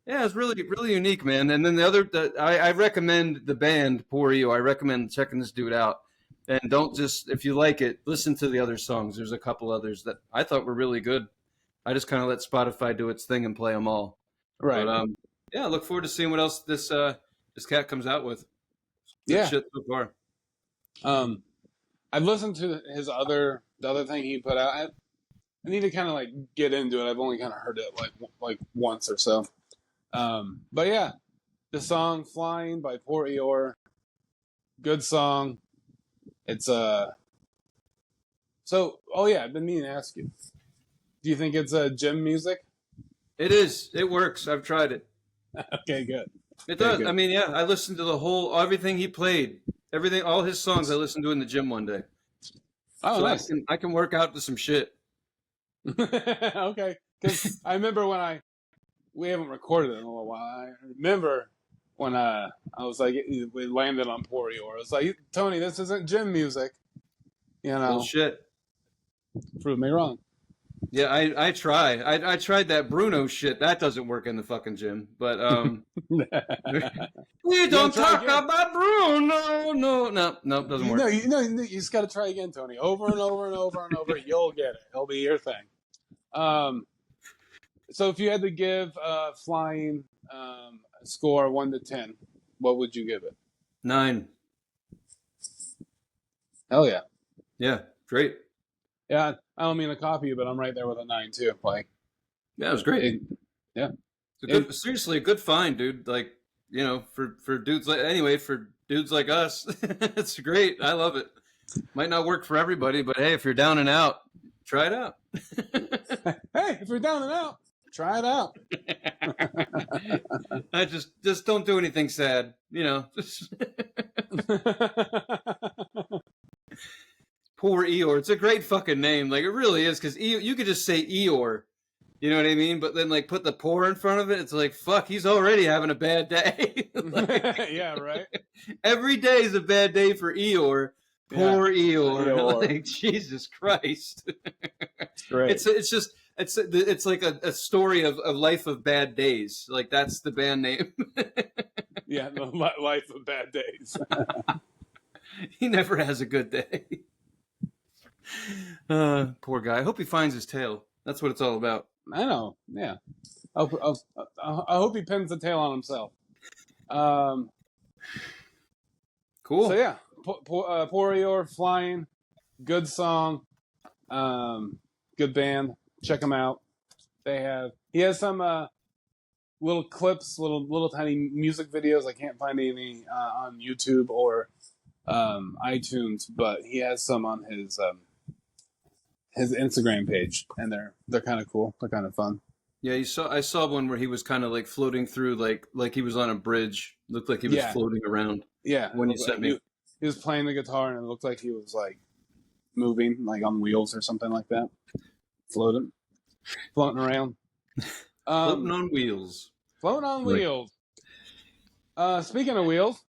yeah, it's really really unique, man. And then I recommend the band Poor Eeyore. I recommend checking this dude out. And don't just, if you like it, listen to the other songs. There's a couple others that I thought were really good. I just kind of let Spotify do its thing and play them all. Right. But yeah, I look forward to seeing what else this cat comes out with. Good Yeah. shit so far. I've listened to the other thing he put out. I need to kind of like get into it. I've only kind of heard it like once or so. But yeah, the song "Flying" by Poor Eeyore, good song. It's So oh yeah, I've been meaning to ask you. Do you think it's gym music? It is. It works. I've tried it. Okay, good. It does. Good. I mean, yeah, I listened to everything he played, all his songs. I listened to in the gym one day. Oh, so nice. I can work out to some shit. Okay, because I remember we haven't recorded it in a little while. I remember when I was like, we landed on Poor Eeyore. I was like, Tony, this isn't gym music. Bullshit. Prove me wrong. Yeah, I try. I tried that Bruno shit. That doesn't work in the fucking gym. But we don't talk about Bruno. No, doesn't work. You just got to try again, Tony. Over and over and over and over. You'll get it. It'll be your thing. So if you had to give Flying a score 1 to 10, what would you give it? 9. Hell yeah. Yeah, great. Yeah, I don't mean to copy you, but I'm right there with a 9 too. Like, yeah, it was great. Seriously, a good find, dude. Like, for dudes for dudes like us, it's great. I love it. Might not work for everybody, but hey, if you're down and out, try it out. Hey, if you're down and out, try it out. I just don't do anything sad, Poor Eeyore. It's a great fucking name. Like, it really is, because you could just say Eeyore. You know what I mean? But then, like, put the poor in front of it. It's like, fuck, he's already having a bad day. Like, yeah, right? Every day is a bad day for Eeyore. Poor Eeyore. Like, Jesus Christ. It's great. It's like a story of a life of bad days. Like, that's the band name. Yeah, the life of bad days. He never has a good day. Poor guy. I hope he finds his tail. That's what it's all about. I know. Yeah. I hope he pins the tail on himself. Cool. So yeah, Poor Eeyore, Flying, good song, good band. Check them out. He has some little clips, little tiny music videos. I can't find any on YouTube or iTunes, but he has some on his Instagram page, and they're kind of cool. They're kind of fun. Yeah, I saw one where he was kind of like floating through, like he was on a bridge. Looked like he was floating around. Yeah, when you sent me, he was playing the guitar, and it looked like he was like moving, like on wheels or something like that, floating around. Floating on wheels. Floating on wheels. Speaking of wheels,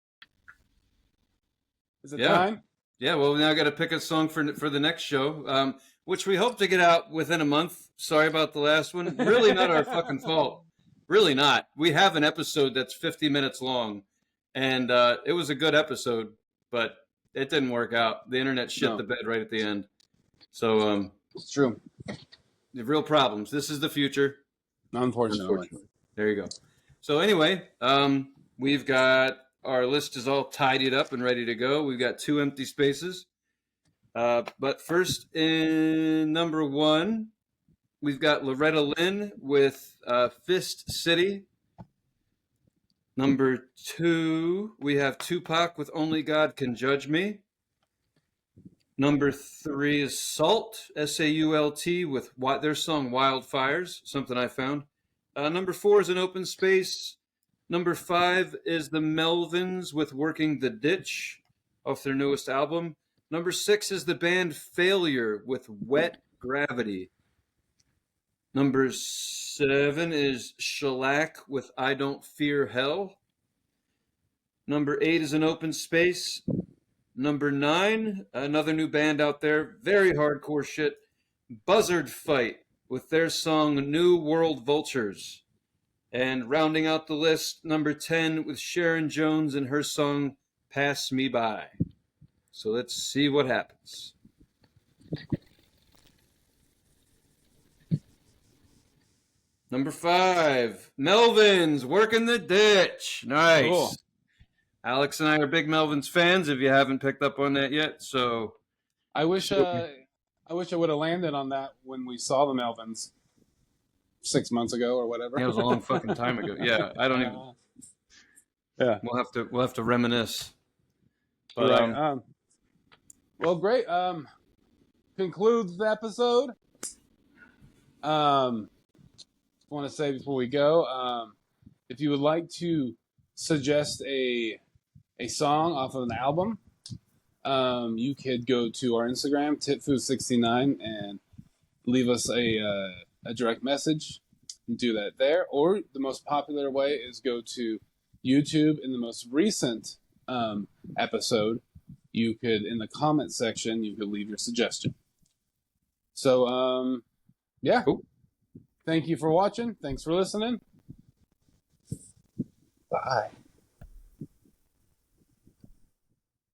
is it time? Yeah, well, now I got to pick a song for the next show, which we hope to get out within a month. Sorry about the last one. Really not our fucking fault. Really not. We have an episode that's 50 minutes long, and it was a good episode, but it didn't work out. The internet shit the bed right at the end. So it's true. The real problems. This is the future. Unfortunately. There you go. So anyway, we've got our list is all tidied up and ready to go. We've got 2 empty spaces. But first, in number 1, we've got Loretta Lynn with Fist City. Number 2, we have Tupac with Only God Can Judge Me. Number 3 is Salt, S-A-U-L-T, with their song Wildfires, something I found. Number 4 is An Open Space. Number 5 is the Melvins with Working the Ditch off their newest album. Number 6 is the band Failure with Wet Gravity. Number 7 is Shellac with I Don't Fear Hell. Number 8 is An Open Space. Number 9, another new band out there, very hardcore shit, Buzzard Fight with their song New World Vultures. And rounding out the list, number 10 with Sharon Jones and her song Pass Me By. So let's see what happens. Number 5, Melvins, Working the Ditch. Nice. Cool. Alex and I are big Melvins fans, if you haven't picked up on that yet. So I wish I would have landed on that when we saw the Melvins 6 months ago or whatever. Yeah, it was a long fucking time ago. Yeah, I don't even. Yeah, we'll have to reminisce. But, right. Well, great. Concludes the episode. Want to say before we go, if you would like to suggest a song off of an album, you could go to our Instagram, titfood69, and leave us a direct message. And do that there. Or the most popular way is go to YouTube. In the most recent episode, you could, in the comment section, you could leave your suggestion. So, yeah. Cool. Thank you for watching. Thanks for listening. Bye.